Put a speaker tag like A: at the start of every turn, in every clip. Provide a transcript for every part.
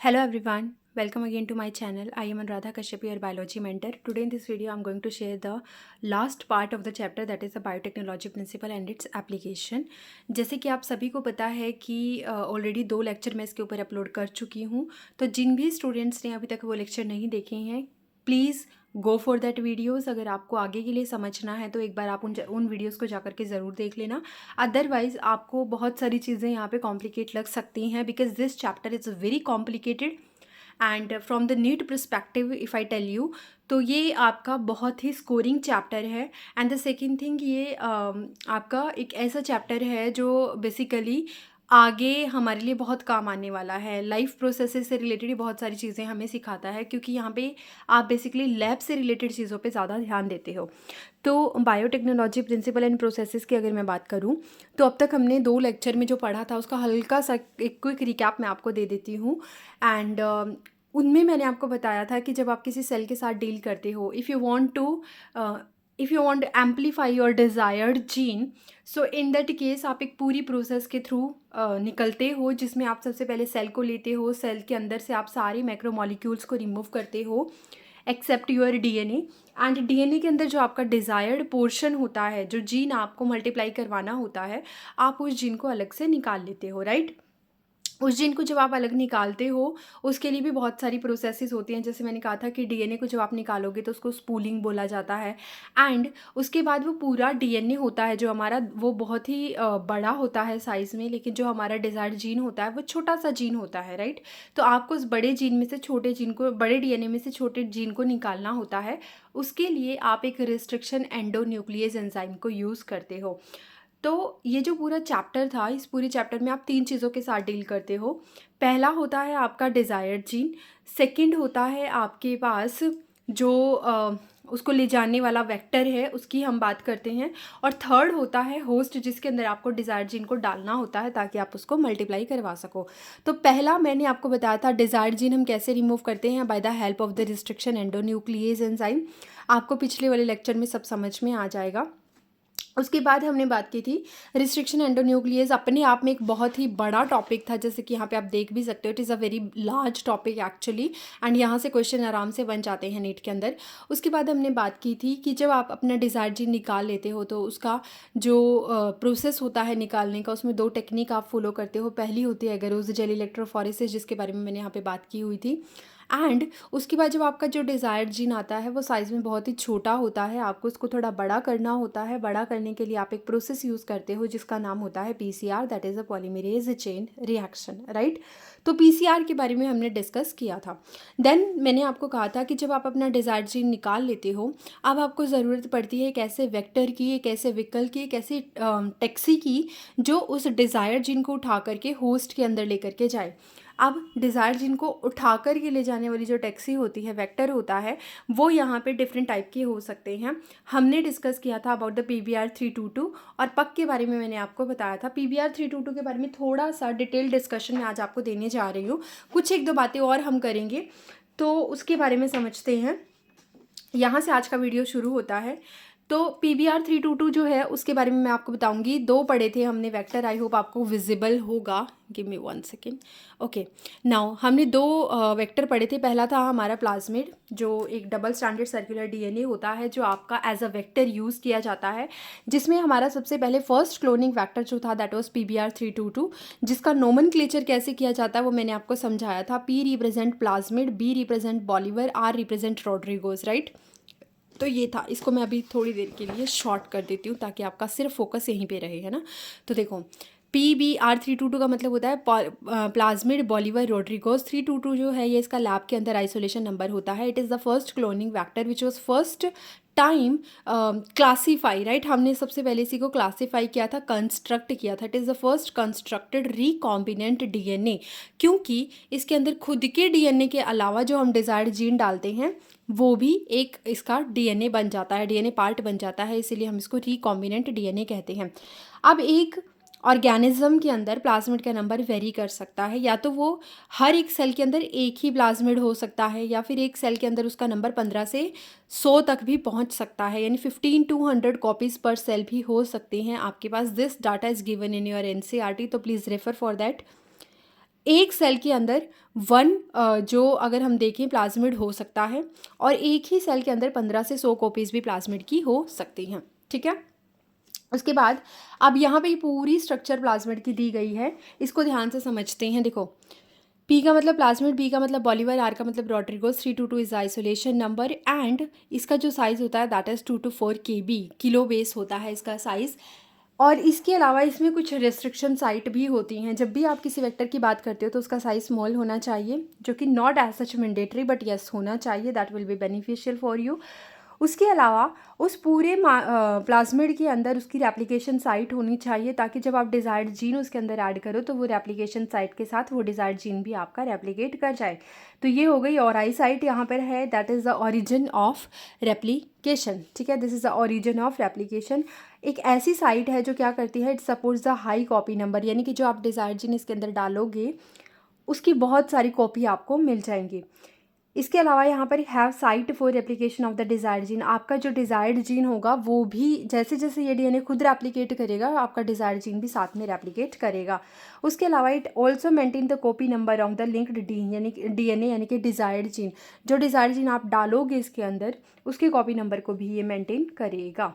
A: Hello everyone, welcome again to my channel. I am Anuradha Kashyap, your biology mentor. Today in this video, I'm going to share the last part of the chapter that is the biotechnology principle and its application. जैसे कि आप सभी को पता है कि already 2 lecture मैं इसके ऊपर अपलोड कर चुकी हूँ, तो जिन भी स्टूडेंट्स ने अभी तक वो लेक्चर नहीं देखे हैं, please go for that videos. अगर आपको आगे के लिए समझना है तो एक बार आप उन वीडियोज़ को जाकर के ज़रूर देख लेना। अदरवाइज़ आपको बहुत सारी चीज़ें यहाँ पे कॉम्प्लिकेट लग सकती हैं because this chapter is very complicated and from the NEET perspective if I tell you, तो ये आपका बहुत ही स्कोरिंग चैप्टर है। एंड द सेकेंड थिंग, ये आपका एक ऐसा चैप्टर है जो बेसिकली आगे हमारे लिए बहुत काम आने वाला है। लाइफ प्रोसेसेस से रिलेटेड ही बहुत सारी चीज़ें हमें सिखाता है, क्योंकि यहाँ पे आप बेसिकली लैब से रिलेटेड चीज़ों पे ज़्यादा ध्यान देते हो। तो बायोटेक्नोलॉजी प्रिंसिपल एंड प्रोसेसेस की अगर मैं बात करूँ, तो अब तक हमने 2 लेक्चर में जो पढ़ा था उसका हल्का सा एक क्विक रिकैप मैं आपको दे देती हूँ। एंड उनमें मैंने आपको बताया था कि जब आप किसी सेल के साथ डील करते हो, if you want amplify your desired gene, so in that case आप एक पूरी प्रोसेस के थ्रू निकलते हो, जिसमें आप सबसे पहले सेल को लेते हो। सेल के अंदर से आप सारे मैक्रोमॉलिक्यूल्स को रिमूव करते हो except your DNA. And DNA के अंदर जो आपका डिज़ायर्ड पोर्शन होता है, जो जीन आपको मल्टीप्लाई करवाना होता है, आप उस जीन को अलग से निकाल लेते हो, राइट। उस जीन को जब आप अलग निकालते हो, उसके लिए भी बहुत सारी प्रोसेसेस होती हैं। जैसे मैंने कहा था कि डीएनए को जब आप निकालोगे तो उसको स्पूलिंग बोला जाता है। एंड उसके बाद वो पूरा डीएनए होता है जो हमारा, वो बहुत ही बड़ा होता है साइज़ में, लेकिन जो हमारा डिज़ायर्ड जीन होता है वो छोटा सा जीन होता है, राइट। तो आपको उस बड़े जीन में से छोटे जीन को, बड़े डीएनए में से छोटे जीन को निकालना होता है। उसके लिए आप एक रिस्ट्रिक्शन एंडोन्यूक्लियस एंजाइम को यूज़ करते हो। तो ये जो पूरा चैप्टर था, इस पूरे चैप्टर में आप 3 चीज़ों के साथ डील करते हो। पहला होता है आपका डिज़ायर्ड जीन, सेकंड होता है आपके पास जो उसको ले जाने वाला वेक्टर है, उसकी हम बात करते हैं, और थर्ड होता है होस्ट, जिसके अंदर आपको डिज़ायर्ड जीन को डालना होता है ताकि आप उसको मल्टीप्लाई करवा सको। तो पहला मैंने आपको बताया था डिज़ायर्ड जीन हम कैसे रिमूव करते हैं, by the help of the restriction endonuclease enzyme. आपको पिछले वाले लेक्चर में सब समझ में आ जाएगा। उसके बाद हमने बात की थी रिस्ट्रिक्शन एंडोन्यूक्लियस। अपने आप में एक बहुत ही बड़ा टॉपिक था, जैसे कि यहाँ पे आप देख भी सकते हो, it is a very large topic actually. And यहाँ से क्वेश्चन आराम से बन जाते हैं नीट के अंदर। उसके बाद हमने बात की थी कि जब आप अपना डिज़ायर्ड जीन निकाल लेते हो तो उसका जो प्रोसेस होता है निकालने का, उसमें 2 टेक्निक आप फॉलो करते हो। पहली होती है एगरोज जेल इलेक्ट्रोफोरेसिस, जिसके बारे में मैंने यहाँ पे बात की हुई थी। एंड उसके बाद जब आपका जो डिज़ायर्ड जीन आता है वो साइज़ में बहुत ही छोटा होता है, आपको उसको थोड़ा बड़ा करना होता है। बड़ा करने के लिए आप एक प्रोसेस यूज़ करते हो जिसका नाम होता है PCR, that is a polymerase chain reaction, right. तो पीसीआर के बारे में हमने डिस्कस किया था। देन मैंने आपको कहा था कि जब आप अपना डिज़ायर्ड जीन निकाल लेते हो, अब आपको ज़रूरत पड़ती है एक ऐसे वेक्टर की, एक ऐसे व्हीकल की, एक ऐसी टैक्सी की जो उस डिज़ायर्ड जीन को उठा करके होस्ट के अंदर लेकर के जाए। अब डिज़ायर जीन को उठा कर के ले जाने वाली जो टैक्सी होती है, वेक्टर होता है, वो यहाँ पे डिफरेंट टाइप के हो सकते हैं। हमने डिस्कस किया था अबाउट द PBR322, और पक के बारे में मैंने आपको बताया था। PBR322 के बारे में थोड़ा सा डिटेल डिस्कशन मैं आज आपको देने जा रही हूँ। कुछ एक दो बातें और हम करेंगे, तो उसके बारे में समझते हैं। यहाँ से आज का वीडियो शुरू होता है। तो PBR322 जो है उसके बारे में मैं आपको बताऊंगी। 2 पढ़े थे हमने वेक्टर, आई होप आपको विजिबल होगा। Give me 1 second. Okay, now हमने 2 वेक्टर पढ़े थे। पहला था हमारा प्लाज्मिड, जो एक डबल स्टैंडर्ड सर्कुलर डीएनए होता है जो आपका एज अ वेक्टर यूज़ किया जाता है, जिसमें हमारा सबसे पहले फर्स्ट क्लोनिंग वेक्टर जो था दैट वाज PBR322, जिसका नोमेनक्लेचर कैसे किया जाता है वो मैंने आपको समझाया था। P represent plasmid, B represent Bolivar, R represent Rodriguez, right. तो ये था, इसको मैं अभी थोड़ी देर के लिए शॉर्ट कर देती हूँ ताकि आपका सिर्फ फोकस यहीं पे रहे, है ना। तो देखो, PBR322 का मतलब होता है प्लाज्मिड बॉलीवर रोड्रिगोज। 322 जो है ये इसका लैब के अंदर आइसोलेशन नंबर होता है। It is the first cloning vector which was first time classify, right. हमने सबसे पहले इसी को क्लासीफाई किया था, कंस्ट्रक्ट किया था। It is the first constructed recombinant DNA, क्योंकि इसके अंदर खुद के डीएनए के अलावा जो हम डिज़ायर्ड जीन डालते हैं वो भी एक इसका डीएनए बन जाता है, डीएनए पार्ट बन जाता है, इसीलिए हम इसको रिकॉम्बिनेंट डीएनए कहते हैं। अब एक ऑर्गेनिज्म के अंदर प्लाज्मिड का नंबर वेरी कर सकता है, या तो वो हर एक सेल के अंदर एक ही प्लाज्मिड हो सकता है, या फिर एक सेल के अंदर उसका नंबर 15 से 100 तक भी पहुंच सकता है, यानी 15 to 100 कॉपीज़ पर सेल भी हो सकते हैं आपके पास। This data is given in your NCERT, तो प्लीज़ रेफर फॉर दैट। एक सेल के अंदर वन जो अगर हम देखें प्लाज्मिड हो सकता है, और एक ही सेल के अंदर 15 से 100 कॉपीज़ भी प्लाज्मिड की हो सकती हैं। ठीक है, उसके बाद अब यहाँ पे पूरी स्ट्रक्चर प्लाज्मिड की दी गई है, इसको ध्यान से समझते हैं। देखो, पी का मतलब प्लाज्मिड, बी का मतलब बॉलीवर, आर का मतलब रॉड्रिगोस, 322 इज आइसोलेशन नंबर, एंड इसका जो साइज़ होता है that is 2 to 4 KB, kilo base होता है इसका साइज़। और इसके अलावा इसमें कुछ रिस्ट्रिक्शन साइट भी होती हैं। जब भी आप किसी वेक्टर की बात करते हो तो उसका साइज़ स्मॉल होना चाहिए, जो कि not as such mandatory but yes होना चाहिए, that will be beneficial for you. उसके अलावा उस पूरे प्लाज्मिड के अंदर उसकी रेप्लिकेशन साइट होनी चाहिए, ताकि जब आप डिज़ायर्ड जीन उसके अंदर ऐड करो तो वो रेप्लिकेशन साइट के साथ वो डिज़ायर्ड जीन भी आपका रेप्लिकेट कर जाए। तो ये हो गई और आई साइट यहाँ पर है, that is the origin of replication. ठीक है, this is the origin of replication. एक ऐसी साइट है जो क्या करती है, it supports the high copy number, यानी कि जो आप डिज़ायर्ड जीन इसके अंदर डालोगे उसकी बहुत सारी कॉपी आपको मिल जाएंगी। इसके अलावा यहाँ पर have site for replication of the desired gene, आपका जो डिज़ायर्ड जीन होगा वो भी जैसे जैसे ये डीएनए खुद रेप्लिकेट करेगा, आपका डिज़ायर्ड जीन भी साथ में रेप्लिकेट करेगा। उसके अलावा it also maintain the copy number of the linked DNA यानी कि डिज़ायर्ड जीन, जो डिज़ायर्ड जीन आप डालोगे इसके अंदर उसके कॉपी नंबर को भी ये मेंटेन करेगा।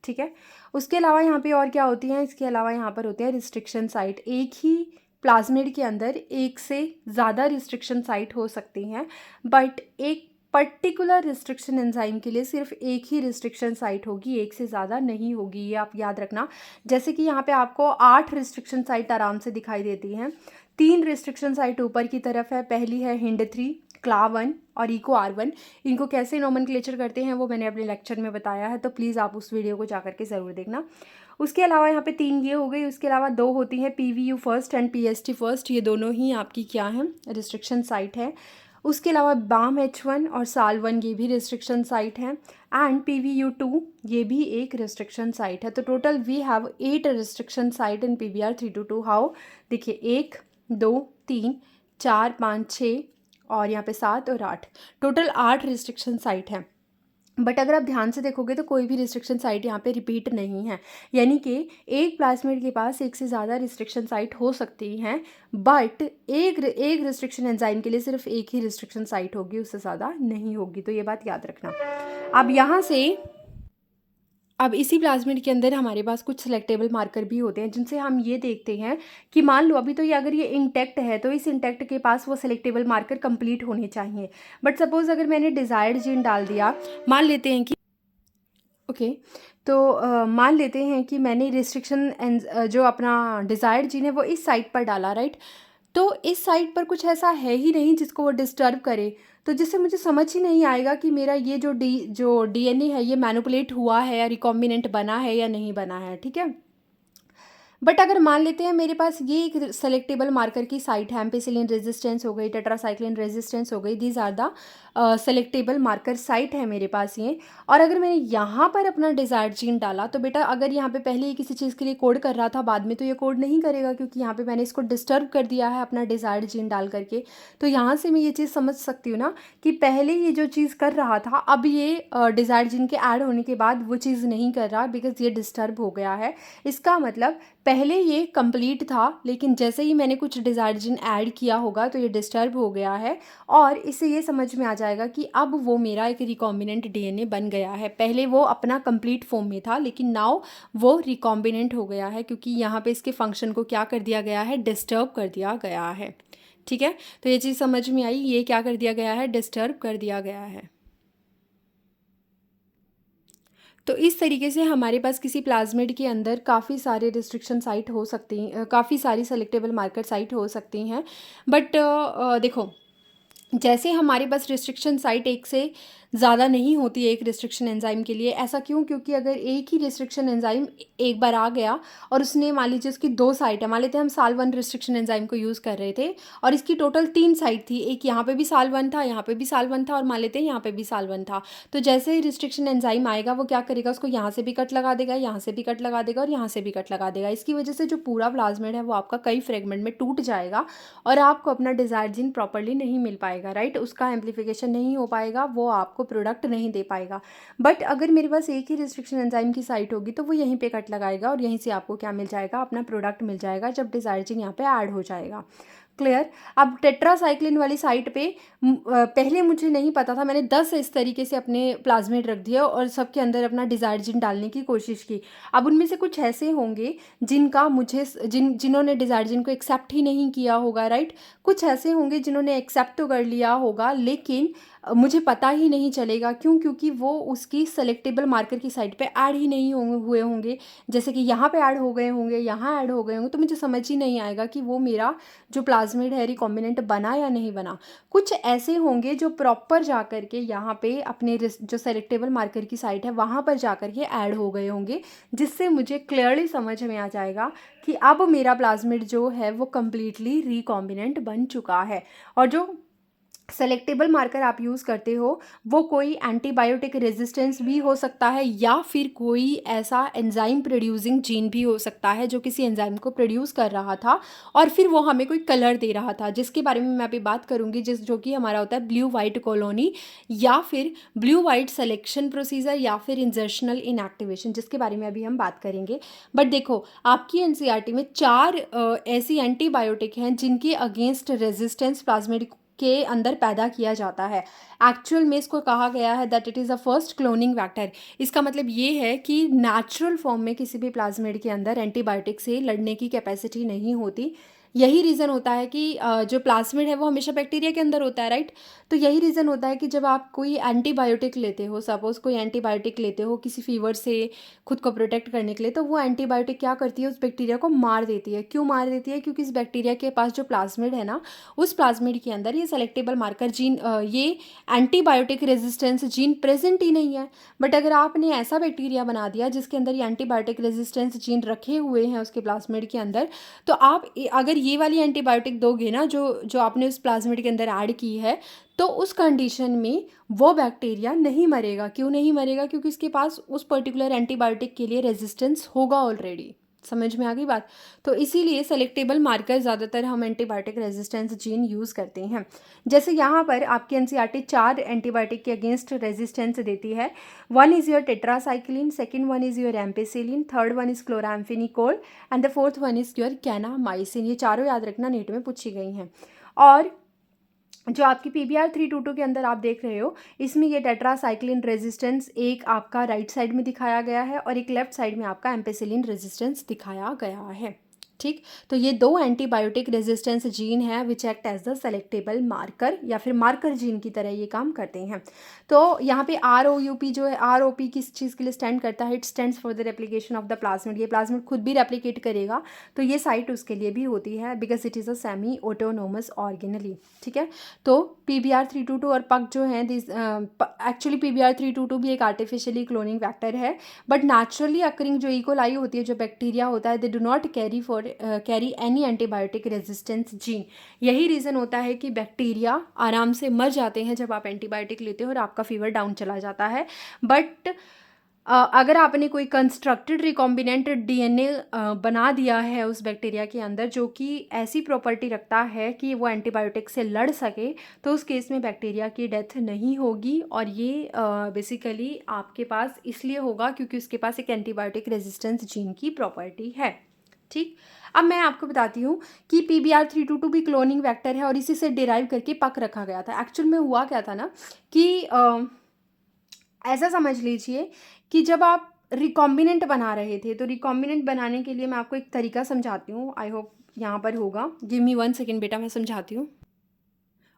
A: ठीक है, उसके अलावा यहाँ पे और क्या होती हैं, इसके अलावा यहाँ पर होते हैं रिस्ट्रिक्शन साइट। एक ही प्लाज्मिड के अंदर एक से ज़्यादा रिस्ट्रिक्शन साइट हो सकती हैं, बट एक पर्टिकुलर रिस्ट्रिक्शन एंजाइम के लिए सिर्फ एक ही रिस्ट्रिक्शन साइट होगी, एक से ज़्यादा नहीं होगी, ये आप याद रखना। जैसे कि यहाँ पे आपको 8 रिस्ट्रिक्शन साइट आराम से दिखाई देती हैं। 3 रिस्ट्रिक्शन साइट ऊपर की तरफ है, पहली है हिंड 3, क्ला 1 और इको R1। इनको कैसे नोमेनक्लेचर करते हैं वो मैंने अपने लेक्चर में बताया है, तो प्लीज़ आप उस वीडियो को जा करके ज़रूर देखना। उसके अलावा यहाँ पे 3 ये हो गई। उसके अलावा 2 होती हैं, PVU first and PST first, ये दोनों ही आपकी क्या हैं, रिस्ट्रिक्शन साइट है। उसके अलावा BAM-H1 और SAL1 ये भी रिस्ट्रिक्शन साइट हैं, एंड PVU2 ये भी एक रिस्ट्रिक्शन साइट है। तो total we have 8 restriction site in PBr 322। How, देखिए 1 2 3 4 5 6 और यहाँ पे 7 और 8, टोटल 8 रिस्ट्रिक्शन साइट हैं। बट अगर आप ध्यान से देखोगे तो कोई भी रिस्ट्रिक्शन साइट यहाँ पे रिपीट नहीं है, यानी कि एक प्लाज्मिड के पास एक से ज़्यादा रिस्ट्रिक्शन साइट हो सकती हैं, बट एक रिस्ट्रिक्शन एंजाइम के लिए सिर्फ एक ही रिस्ट्रिक्शन साइट होगी, उससे ज़्यादा नहीं होगी। तो ये बात याद रखना। अब यहाँ से अब इसी प्लाज्मिड के अंदर हमारे पास कुछ सिलेक्टेबल मार्कर भी होते हैं, जिनसे हम ये देखते हैं कि मान लो अभी तो ये अगर ये इंटैक्ट है तो इस इंटैक्ट के पास वो सिलेक्टेबल मार्कर कंप्लीट होने चाहिए। बट सपोज़ अगर मैंने डिज़ायर्ड जीन डाल दिया, मान लेते हैं कि ओके, तो मान लेते हैं कि मैंने रिस्ट्रिक्शन जो अपना डिज़ायर्ड जीन है वो इस साइट पर डाला, राइट। तो इस साइट पर कुछ ऐसा है ही नहीं जिसको वो डिस्टर्ब करे, तो जिससे मुझे समझ ही नहीं आएगा कि मेरा ये जो डीएनए है ये मैनिपुलेट हुआ है या रिकॉम्बिनेंट बना है या नहीं बना है। ठीक है, बट अगर मान लेते हैं मेरे पास ये एक सेलेक्टेबल मार्कर की साइट है, एम्पिसिलिन रेजिस्टेंस हो गई, टेट्रासाइक्लिन रेजिस्टेंस हो गई, these are the selectable marker site है मेरे पास ये। और अगर मैंने यहाँ पर अपना डिज़ायर्ड जीन डाला तो बेटा अगर यहाँ पे पहले ही किसी चीज़ के लिए कोड कर रहा था, बाद में तो ये कोड नहीं करेगा, क्योंकि यहाँ पे मैंने इसको डिस्टर्ब कर दिया है अपना डिज़ायर्ड जीन डाल करके। तो यहाँ से मैं ये चीज़ समझ सकती हूँ ना कि पहले ये जो चीज़ कर रहा था, अब ये डिज़ायर्ड जीन के ऐड होने के बाद वो चीज़ नहीं कर रहा, बिकॉज ये डिस्टर्ब हो गया है। इसका मतलब पहले ये कंप्लीट था, लेकिन जैसे ही मैंने कुछ डिज़ायर्ड जीन ऐड किया होगा तो ये डिस्टर्ब हो गया है, और इससे ये समझ में आ जाएगा कि अब वो मेरा एक रिकॉम्बिनेंट डीएनए बन गया है। पहले वो अपना कंप्लीट फॉर्म में था, लेकिन नाउ वो रिकॉम्बिनेंट हो गया है, क्योंकि यहाँ पे इसके फंक्शन को क्या कर दिया गया है, डिस्टर्ब कर दिया गया है। ठीक है, तो ये चीज़ समझ में आई, ये क्या कर दिया गया है, डिस्टर्ब कर दिया गया है। तो इस तरीके से हमारे पास किसी प्लाज्मिड के अंदर काफ़ी सारे रिस्ट्रिक्शन साइट हो सकती हैं, काफ़ी सारी सेलेक्टेबल मार्कर साइट हो सकती हैं। बट देखो, जैसे हमारे पास रिस्ट्रिक्शन साइट एक से ज़्यादा नहीं होती एक रिस्ट्रिक्शन एंजाइम के लिए। ऐसा क्यों? क्योंकि अगर एक ही रिस्ट्रिक्शन एंजाइम एक बार आ गया और उसने मान लीजिए उसकी 2 साइट है, मान लेते हैं हम SAL1 रिस्ट्रिक्शन एंजाइम को यूज़ कर रहे थे और इसकी टोटल 3 साइट थी, एक यहाँ पे भी SAL1 था, यहाँ पे भी SAL1 था और मान लेते हैं यहाँ पे भी SAL1 था। तो जैसे ही रिस्ट्रिक्शन एंजाइम आएगा वो क्या करेगा, उसको यहाँ से भी कट लगा देगा, यहाँ से भी कट लगा देगा और यहाँ से भी कट लगा देगा। इसकी वजह से जो पूरा प्लाज्मिड है वो आपका कई फ्रेगमेंट में टूट जाएगा और आपको अपना डिज़ायर्ड जीन प्रॉपरली नहीं मिल पाएगा, राइट। उसका एम्प्लीफिकेशन नहीं हो पाएगा, वो आपको प्रोडक्ट नहीं दे पाएगा। बट अगर मेरे पास एक ही रिस्ट्रिक्शन एंजाइम की साइट होगी तो वो यहीं पे कट लगाएगा और यहीं से आपको क्या मिल जाएगा, अपना प्रोडक्ट मिल जाएगा जब डिज़ायर्ड जीन यहाँ पे ऐड हो जाएगा। क्लियर। अब टेट्रासाइक्लिन वाली साइट पे पहले मुझे नहीं पता था, मैंने 10 इस तरीके से अपने प्लाज्मिड रख दिया और सबके अंदर अपना डिज़ायर्ड जीन डालने की कोशिश की। अब उनमें से कुछ ऐसे होंगे जिनका मुझे जिन्होंने डिज़ायर्ड जीन को एक्सेप्ट ही नहीं किया होगा, राइट। कुछ ऐसे होंगे जिन्होंने एक्सेप्ट तो कर लिया होगा लेकिन मुझे पता ही नहीं चलेगा। क्यों? क्योंकि वो उसकी सेलेक्टेबल मार्कर की साइट पे ऐड ही नहीं हुए होंगे। जैसे कि यहाँ पे ऐड हो गए होंगे, यहाँ ऐड हो गए होंगे, तो मुझे समझ ही नहीं आएगा कि वो मेरा जो प्लाज्मिड है रिकॉम्बिनेंट बना या नहीं बना। कुछ ऐसे होंगे जो प्रॉपर जा कर के यहाँ पे अपने जो सेलेक्टेबल मार्कर की साइट है वहाँ पर जा कर के ऐड हो गए होंगे, जिससे मुझे क्लियरली समझ में आ जाएगा कि अब मेरा प्लाज्मिड जो है वो कम्प्लीटली रिकॉम्बिनेंट बन चुका है। और जो सेलेक्टेबल मार्कर आप यूज़ करते हो वो कोई एंटीबायोटिक रेजिस्टेंस भी हो सकता है या फिर कोई ऐसा एंजाइम प्रोड्यूसिंग जीन भी हो सकता है जो किसी एंजाइम को प्रोड्यूस कर रहा था और फिर वो हमें कोई कलर दे रहा था, जिसके बारे में मैं अभी बात करूंगी, जो कि हमारा होता है ब्लू वाइट कॉलोनी या फिर ब्लू वाइट सेलेक्शन प्रोसीजर या फिर इंजर्शनल इनएक्टिवेशन, जिसके बारे में अभी हम बात करेंगे। बट देखो, आपकी एनसीईआरटी में 4 ऐसी एंटीबायोटिक हैं जिनके अगेंस्ट रेजिस्टेंस प्लाज्मिड के अंदर पैदा किया जाता है। एक्चुअल में इसको कहा गया है that it is a first cloning vector. इसका मतलब ये है कि नेचुरल फॉर्म में किसी भी प्लाज्मिड के अंदर एंटीबायोटिक से लड़ने की कैपेसिटी नहीं होती। यही रीज़न होता है कि जो प्लाज्मिड है वो हमेशा बैक्टीरिया के अंदर होता है, राइट। तो यही रीज़न होता है कि जब आप कोई एंटीबायोटिक लेते हो, सपोज़ कोई एंटीबायोटिक लेते हो किसी फीवर से खुद को प्रोटेक्ट करने के लिए, तो वो एंटीबायोटिक क्या करती है, उस बैक्टीरिया को मार देती है। क्यों मार देती है? क्योंकि इस बैक्टीरिया के पास जो प्लाज्मिड है ना, उस प्लाज्मिड के अंदर ये सेलेक्टेबल मार्कर जीन, ये एंटीबायोटिक रेजिस्टेंस जीन प्रेजेंट ही नहीं है। बट अगर आपने ऐसा बैक्टीरिया बना दिया जिसके अंदर ये एंटीबायोटिक रेजिस्टेंस जीन रखे हुए हैं उसके प्लाज्मिड के अंदर, तो आप अगर ये वाली एंटीबायोटिक दोगे ना जो आपने उस प्लाज्मिड के अंदर ऐड की है, तो उस कंडीशन में वो बैक्टीरिया नहीं मरेगा। क्यों नहीं मरेगा? क्योंकि इसके पास उस पर्टिकुलर एंटीबायोटिक के लिए रेजिस्टेंस होगा ऑलरेडी। समझ में आ गई बात? तो इसीलिए सेलेक्टेबल मार्कर ज़्यादातर हम एंटीबायोटिक रेजिस्टेंस जीन यूज़ करते हैं। जैसे यहाँ पर आपकी एनसीईआरटी 4 एंटीबायोटिक के अगेंस्ट रेजिस्टेंस देती है। 1 is your tetracycline, second 1 is your ampicillin, third 1 is chloramphenicol and the fourth 1 is your kanamycin. ये चारों याद रखना, नेट में पूछी गई हैं। और जो आपकी PBR 322 के अंदर आप देख रहे हो, इसमें ये टेट्रासाइक्लिन रेजिस्टेंस एक आपका राइट साइड में दिखाया गया है और एक लेफ्ट साइड में आपका एम्पेसिलिन रेजिस्टेंस दिखाया गया है। ठीक, तो ये 2 एंटीबायोटिक रेजिस्टेंस जीन है which act as the selectable marker या फिर मार्कर जीन की तरह ये काम करते हैं। तो यहाँ पे ROUP जो है, ROP किस चीज़ के लिए स्टैंड करता है? It stands for the replication of the plasmid. ये प्लाज्मिड खुद भी रेप्लिकेट करेगा, तो ये साइट उसके लिए भी होती है because it is a semi autonomous organelle. ठीक है, तो PBR 322 और PUC जो है, एक्चुअली PBR 322 भी एक आर्टिफिशियली क्लोनिंग फैक्टर है, बट नेचुरली अकरिंग जो इकोलाई होती है, जो बैक्टीरिया होता है, they do not carry any antibiotic resistance gene. यही रीज़न होता है कि बैक्टीरिया आराम से मर जाते हैं जब आप एंटीबायोटिक लेते हो और आपका फीवर डाउन चला जाता है। बट अगर आपने कोई कंस्ट्रक्टेड रिकॉम्बिनेंट DNA बना दिया है उस बैक्टीरिया के अंदर जो कि ऐसी प्रॉपर्टी रखता है कि वो एंटीबायोटिक से लड़ सके, तो उस केस में बैक्टीरिया की डेथ नहीं होगी। और ये बेसिकली आपके पास इसलिए होगा क्योंकि उसके पास एक एंटीबायोटिक रेजिस्टेंस जीन की प्रॉपर्टी है। ठीक, अब मैं आपको बताती हूँ कि PBR 322 भी क्लोनिंग वेक्टर है और इसी से डिराइव करके पक रखा गया था। एक्चुअल में हुआ क्या था ना कि ऐसा समझ लीजिए कि जब आप रिकॉम्बिनेंट बना रहे थे, तो रिकॉम्बिनेंट बनाने के लिए मैं आपको एक तरीका समझाती हूँ। आई होप यहाँ पर होगा। गिव मी 1 सेकेंड बेटा, मैं समझाती हूँ।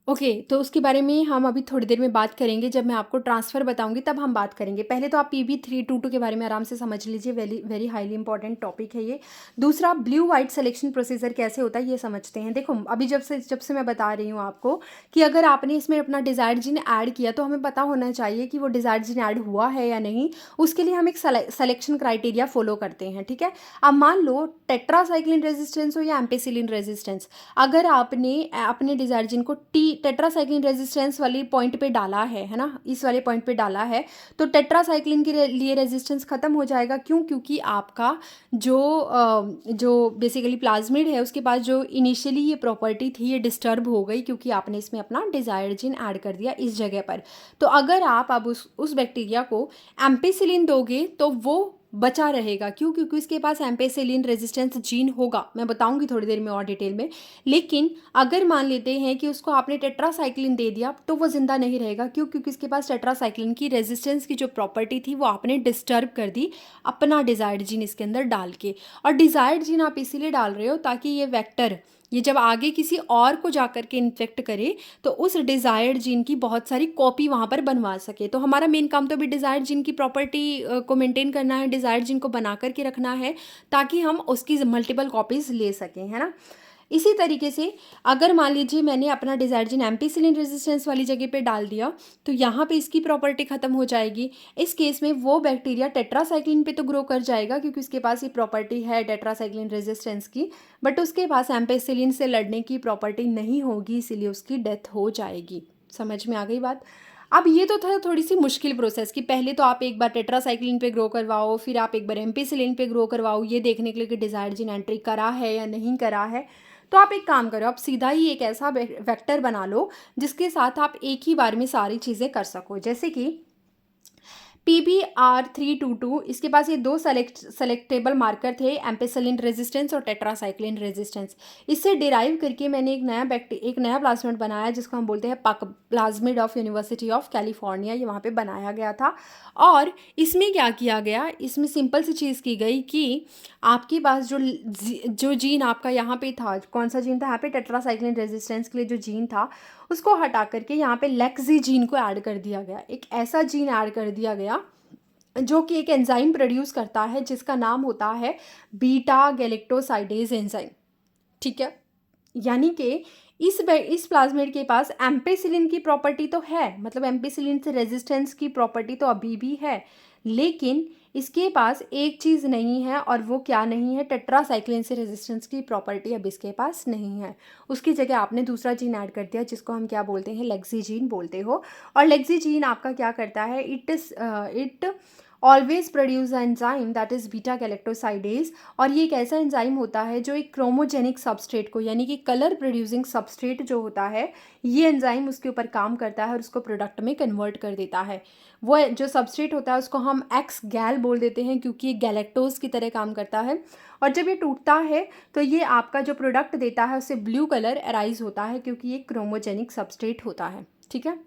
A: ओके, तो उसके बारे में हम अभी थोड़ी देर में बात करेंगे। जब मैं आपको ट्रांसफ़र बताऊंगी तब हम बात करेंगे। पहले तो आप PB 322 के बारे में आराम से समझ लीजिए, very very highly important topic है ये। दूसरा, ब्लू वाइट सिलेक्शन प्रोसीजर कैसे होता है ये समझते हैं। देखो, अभी जब से मैं बता रही हूँ आपको कि अगर आपने इसमें अपना डिज़ायर्ड जीन ऐड किया तो हमें पता होना चाहिए कि वो डिज़ायर्ड जीन ऐड हुआ है या नहीं। उसके लिए हम एक सेलेक्शन क्राइटेरिया फॉलो करते हैं। ठीक है, अब मान लो टेट्रासाइक्लिन रेजिस्टेंस हो या एम्पेसिलिन रेजिस्टेंस, अगर आपने अपने डिज़ायर्ड जीन को टेट्रासाइक्लिन रेजिस्टेंस वाली पॉइंट पे डाला है ना, इस वाले पॉइंट पे डाला है, तो टेट्रासाइक्लिन के लिए रेजिस्टेंस खत्म हो जाएगा। क्यों? क्योंकि आपका जो बेसिकली प्लाज्मिड है उसके पास जो इनिशियली ये प्रॉपर्टी थी ये डिस्टर्ब हो गई क्योंकि आपने इसमें अपना डिज़ायर्ड जीन ऐड कर दिया इस जगह पर। तो अगर आप अब उस बैक्टीरिया को एम्पेसिलिन दोगे तो वो बचा रहेगा। क्यों? क्योंकि उसके पास एम्पेसिलिन रेजिस्टेंस जीन होगा, मैं बताऊंगी थोड़ी देर में और डिटेल में। लेकिन अगर मान लेते हैं कि उसको आपने टेट्रासाइक्लिन दे दिया तो वो जिंदा नहीं रहेगा। क्यों? क्योंकि उसके पास टेट्रासाइक्लिन की रेजिस्टेंस की जो प्रॉपर्टी थी वो आपने डिस्टर्ब कर दी अपना डिजायर्ड जीन इसके अंदर डाल के। और डिजायर्ड जीन आप इसीलिए डाल रहे हो ताकि ये वेक्टर, ये जब आगे किसी और को जाकर के इन्फेक्ट करे तो उस डिज़ायर्ड जीन की बहुत सारी कॉपी वहाँ पर बनवा सके। तो हमारा मेन काम तो भी डिज़ायर्ड जीन की प्रॉपर्टी को मेंटेन करना है, डिज़ायर्ड जीन को बना करके रखना है ताकि हम उसकी मल्टीपल कॉपीज़ ले सकें, है ना। इसी तरीके से अगर मान लीजिए मैंने अपना डिज़ायर्ड जीन एम्पीसिलिन रेजिस्टेंस वाली जगह पे डाल दिया तो यहाँ पे इसकी प्रॉपर्टी ख़त्म हो जाएगी। इस केस में वो बैक्टीरिया टेट्रासाइक्लिन पे तो ग्रो कर जाएगा क्योंकि उसके पास ये प्रॉपर्टी है टेट्रासाइक्लिन रेजिस्टेंस की, बट उसके पास एम्पेसिलिन से लड़ने की प्रॉपर्टी नहीं होगी, इसीलिए उसकी डेथ हो जाएगी। समझ में आ गई बात। अब ये तो था थोड़ी सी मुश्किल प्रोसेस कि पहले तो आप एक बार टेट्रासाइक्लिन पे ग्रो करवाओ, फिर आप एक बार एम्पेसिलिन पे ग्रो करवाओ, ये देखने के लिए कि डिज़ायर्ड जीन एंट्री करा है या नहीं करा है। तो आप एक काम करो, आप सीधा ही एक ऐसा वेक्टर बना लो जिसके साथ आप एक ही बार में सारी चीज़ें कर सको। जैसे कि PBR322, इसके पास ये दो सेलेक्टेबल मार्कर थे, एम्पेसिलिन रेजिस्टेंस और टेट्रासाइक्लिन रेजिस्टेंस। इससे डिराइव करके मैंने एक नया प्लाज्मिड बनाया जिसको हम बोलते हैं पक plasmid of university of California, ये वहाँ पे बनाया गया था। और इसमें क्या किया गया, इसमें सिंपल सी चीज़ की गई कि आपके पास जो जीन आपका यहाँ पे था, कौन सा जीन था यहाँ पे, टेट्रासाइक्लिन रेजिस्टेंस के लिए जो जीन था उसको हटा करके यहाँ पे लेक्सी जीन को ऐड कर दिया गया। एक ऐसा जीन ऐड कर दिया गया जो कि एक एंजाइम प्रोड्यूस करता है जिसका नाम होता है बीटा गैलेक्टोसाइडेज एंजाइम। ठीक है, यानी कि इस प्लाज्मिड के पास एम्पेसिलिन की प्रॉपर्टी तो है, मतलब एम्पेसिलिन से रेजिस्टेंस की प्रॉपर्टी तो अभी भी है, लेकिन इसके पास एक चीज़ नहीं है और वो क्या नहीं है, टेट्रासाइक्लिन से रेजिस्टेंस की प्रॉपर्टी अब इसके पास नहीं है। उसकी जगह आपने दूसरा जीन ऐड कर दिया जिसको हम क्या बोलते हैं, लेक्सी जीन बोलते हो। और लेक्सी जीन आपका क्या करता है, it always produce enzyme that is beta galactosidase. और ये एक ऐसा एंजाइम होता है जो एक क्रोमोजेनिक सबस्ट्रेट को, यानी कि कलर प्रोड्यूसिंग सबस्ट्रेट जो होता है, ये एंजाइम उसके ऊपर काम करता है और उसको प्रोडक्ट में कन्वर्ट कर देता है। वो जो सबस्ट्रेट होता है उसको हम एक्स गैल बोल देते हैं क्योंकि ये गैलेक्टोज की तरह काम करता है। और जब ये टूटता है तो ये आपका जो प्रोडक्ट देता है उससे ब्लू कलर अराइज होता है क्योंकि ये क्रोमोजेनिक सबस्ट्रेट होता है। ठीक है,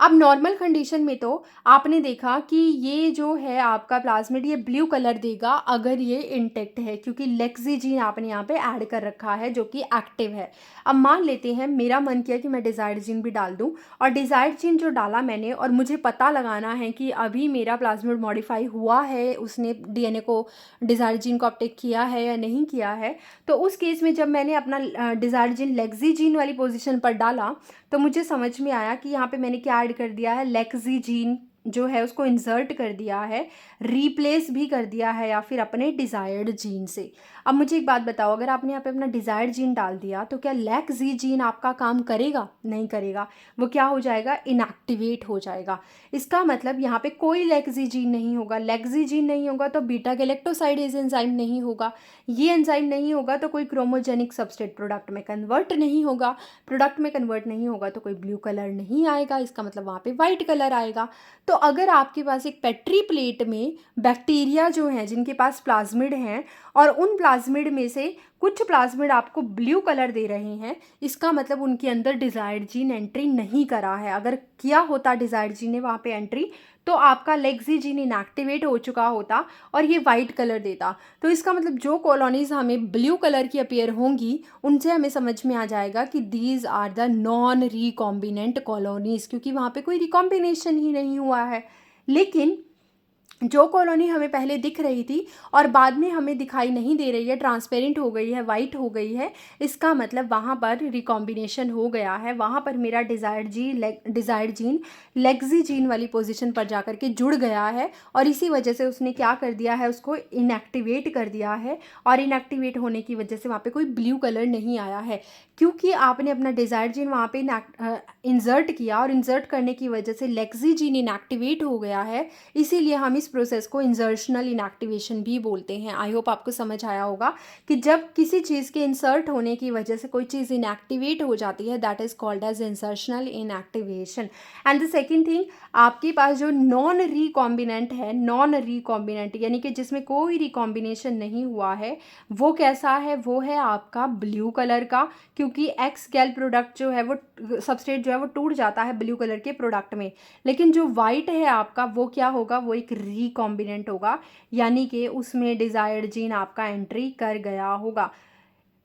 A: अब नॉर्मल कंडीशन में तो आपने देखा कि ये जो है आपका प्लाज्मिड ये ब्लू कलर देगा अगर ये इंटेक्ट है, क्योंकि लेक्सी जीन आपने यहाँ पे ऐड कर रखा है जो कि एक्टिव है। अब मान लेते हैं मेरा मन किया कि मैं डिज़ायर्ड जीन भी डाल दूँ, और डिज़ायर्ड जीन जो डाला मैंने और मुझे पता लगाना है कि अभी मेरा प्लाज्मिड मॉडिफाई हुआ है, उसने DNA को, डिज़ायर्ड जीन को अपटेक किया है या नहीं किया है। तो उस केस में जब मैंने अपना डिज़ायर्ड जीन लेक्सी जीन वाली पोजीशन पर डाला तो मुझे समझ में आया कि यहाँ पे मैंने क्या ऐड कर दिया है, लेक्सी जीन जो है उसको इंसर्ट कर दिया है, रिप्लेस भी कर दिया है या फिर अपने डिज़ायर्ड जीन से। अब मुझे एक बात बताओ, अगर आपने यहाँ पे अपना डिज़ायर्ड जीन डाल दिया तो क्या लेक्सी जीन आपका काम करेगा? नहीं करेगा, वो क्या हो जाएगा, इनएक्टिवेट हो जाएगा। इसका मतलब यहाँ पे कोई लेक्सी जीन नहीं होगा। लेक्सी जीन नहीं होगा तो बीटा गैलेक्टोसाइडेज एंजाइम नहीं होगा। ये एंजाइम नहीं होगा तो कोई क्रोमोजेनिक सबस्ट्रेट प्रोडक्ट में कन्वर्ट नहीं होगा। प्रोडक्ट में कन्वर्ट नहीं होगा तो कोई ब्लू कलर नहीं आएगा, इसका मतलब वहाँ पे वाइट कलर आएगा। तो अगर आपके पास एक पेट्री प्लेट में बैक्टीरिया जो हैं जिनके पास प्लाज्मिड हैं और उन प्लाज्मिड में से कुछ प्लाज्मिड आपको ब्लू कलर दे रहे हैं, इसका मतलब उनके अंदर डिज़ायर्ड जीन एंट्री नहीं करा है। अगर किया होता डिज़ायर्ड जीन ने वहाँ पे एंट्री तो आपका लेक्सी जीन इनएक्टिवेट हो चुका होता और ये वाइट कलर देता। तो इसका मतलब जो कॉलोनीज़ हमें ब्लू कलर की अपीयर होंगी उनसे हमें समझ में आ जाएगा कि these are the non recombinant colonies, क्योंकि वहाँ पे कोई रिकॉम्बिनेशन ही नहीं हुआ है। लेकिन जो कॉलोनी हमें पहले दिख रही थी और बाद में हमें दिखाई नहीं दे रही है, ट्रांसपेरेंट हो गई है, वाइट हो गई है, इसका मतलब वहाँ पर रिकॉम्बिनेशन हो गया है। वहाँ पर मेरा डिज़ायर्ड जीन लेक्सी जीन वाली पोजीशन पर जाकर के जुड़ गया है और इसी वजह से उसने क्या कर दिया है, उसको इनएक्टिवेट कर दिया है। और इनएक्टिवेट होने की वजह से वहाँ पे कोई ब्लू कलर नहीं आया है। क्योंकि आपने अपना डिज़ायर्ड जीन वहाँ पे इंसर्ट किया और इंसर्ट करने की वजह से लेक्सी जीन इनएक्टिवेट हो गया है, इसीलिए हम इस प्रोसेस को इंसर्शनल इनएक्टिवेशन भी बोलते हैं। आई होप आपको समझ आया होगा कि जब किसी चीज़ के इंसर्ट होने की वजह से कोई चीज़ इनएक्टिवेट हो जाती है, that is called as insertional inactivation. And the second thing, आपके पास जो नॉन रिकॉम्बिनेंट है, नॉन रिकॉम्बिनेंट यानी कि जिसमें कोई रिकॉम्बिनेशन नहीं हुआ है, वो कैसा है? वो है आपका ब्लू कलर का, क्योंकि एक्स गैल प्रोडक्ट जो है वो सबस्ट्रेट जो है वो टूट जाता है ब्लू कलर के प्रोडक्ट में। लेकिन जो वाइट है आपका वो क्या होगा? वो एक रिकॉम्बिनेंट होगा, यानी कि उसमें डिज़ायर्ड जीन आपका एंट्री कर गया होगा।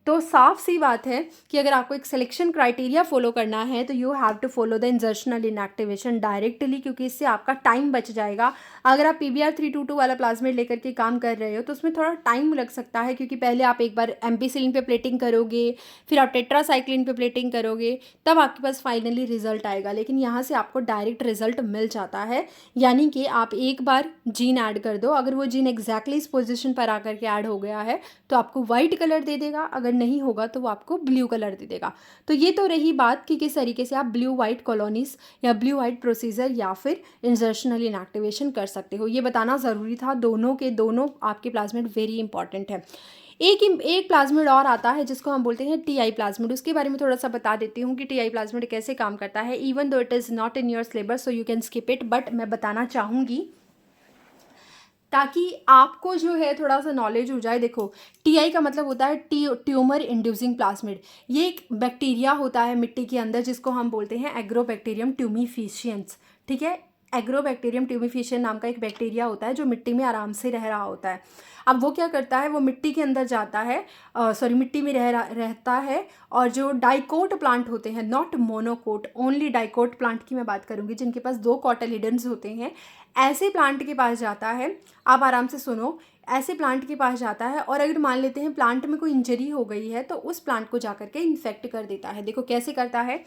A: तो साफ सी बात है कि अगर आपको एक सिलेक्शन क्राइटेरिया फॉलो करना है तो you have to follow the insertional inactivation directly, क्योंकि इससे आपका टाइम बच जाएगा। अगर आप PBr 322 वाला प्लाज्मिड लेकर के काम कर रहे हो तो उसमें थोड़ा टाइम लग सकता है, क्योंकि पहले आप एक बार एम्पीसिलिन पे प्लेटिंग करोगे, फिर आप टेट्रासाइक्लिन पे प्लेटिंग करोगे, तब आपके पास फाइनली रिजल्ट आएगा। लेकिन यहाँ से आपको डायरेक्ट रिजल्ट मिल जाता है, यानी कि आप एक बार जीन ऐड कर दो, अगर वो जीन एग्जैक्टली इस पोजिशन पर आकर के ऐड हो गया है तो आपको वाइट कलर दे देगा, अगर नहीं होगा तो वो आपको ब्लू कलर दे देगा। तो ये तो रही बात कि किस तरीके से आप ब्लू वाइट कॉलोनीज या ब्लू वाइट प्रोसीजर या फिर इंसर्शनल इनएक्टिवेशन कर सकते हो। ये बताना ज़रूरी था, दोनों के दोनों आपके प्लाज्मिड वेरी इंपॉर्टेंट है। एक प्लाज्मिड और आता है जिसको हम बोलते हैं TI प्लाज्मिड। उसके बारे में थोड़ा सा बता देती हूँ कि TI प्लाज्मिड कैसे काम करता है। Even though it is not in your syllabus so you can skip it, but मैं बताना चाहूँगी ताकि आपको जो है थोड़ा सा नॉलेज हो जाए। देखो, TI का मतलब होता है ट्यूमर इंड्यूसिंग प्लाज्मिड। ये एक बैक्टीरिया होता है मिट्टी के अंदर जिसको हम बोलते हैं एग्रोबैक्टीरियम ट्यूमीफिशियंस। ठीक है, एग्रोबैक्टीरियम ट्यूमीफिशियन नाम का एक बैक्टीरिया होता है जो मिट्टी में आराम से रह रहा होता है। अब वो क्या करता है? वो मिट्टी के अंदर जाता है, मिट्टी में रहता है, और जो डाइकोट प्लांट होते हैं, not monocot, only dicot plant की मैं बात करूँगी, जिनके पास 2 कॉटिलिडन्स होते हैं, ऐसे प्लांट के पास जाता है। आप आराम से सुनो, ऐसे प्लांट के पास जाता है और अगर मान लेते हैं प्लांट में कोई इंजरी हो गई है तो उस प्लांट को जाकर के इन्फेक्ट कर देता है। देखो कैसे करता है,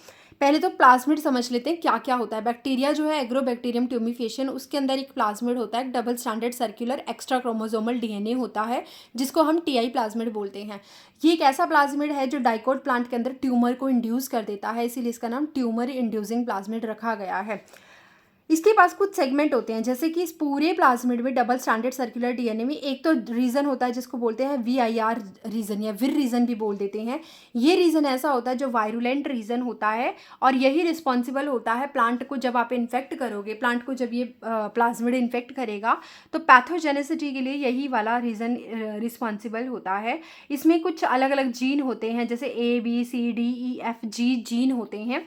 A: पहले तो प्लाज्मिड समझ लेते हैं क्या क्या होता है। बैक्टीरिया जो है एग्रोबैक्टीरियम ट्यूमीफिशियन, उसके अंदर एक प्लाज्मिड होता है, double standard circular extra chromosomal DNA होता है जिसको हम TI प्लाज्मिड बोलते हैं। ये एक ऐसा प्लाज्मिड है जो डाइकोट प्लांट के अंदर ट्यूमर को इंड्यूस कर देता है, इसीलिए इसका नाम ट्यूमर इंड्यूसिंग प्लाज्मिड रखा गया है। इसके पास कुछ सेगमेंट होते हैं, जैसे कि इस पूरे प्लाज्मिड में डबल स्टैंडर्ड सर्कुलर DNA में एक तो रीजन होता है जिसको बोलते हैं VIR रीजन या विर रीजन भी बोल देते हैं। ये रीजन ऐसा होता है जो वायरुलेंट रीजन होता है और यही रिस्पॉन्सिबल होता है प्लांट को, जब आप इन्फेक्ट करोगे प्लांट को, जब ये प्लाज्मिड इन्फेक्ट करेगा तो पैथोजेनेसिटी के लिए यही वाला रीजन रिस्पॉन्सिबल होता है। इसमें कुछ अलग अलग जीन होते हैं, जैसे ABCDEFG जीन होते हैं।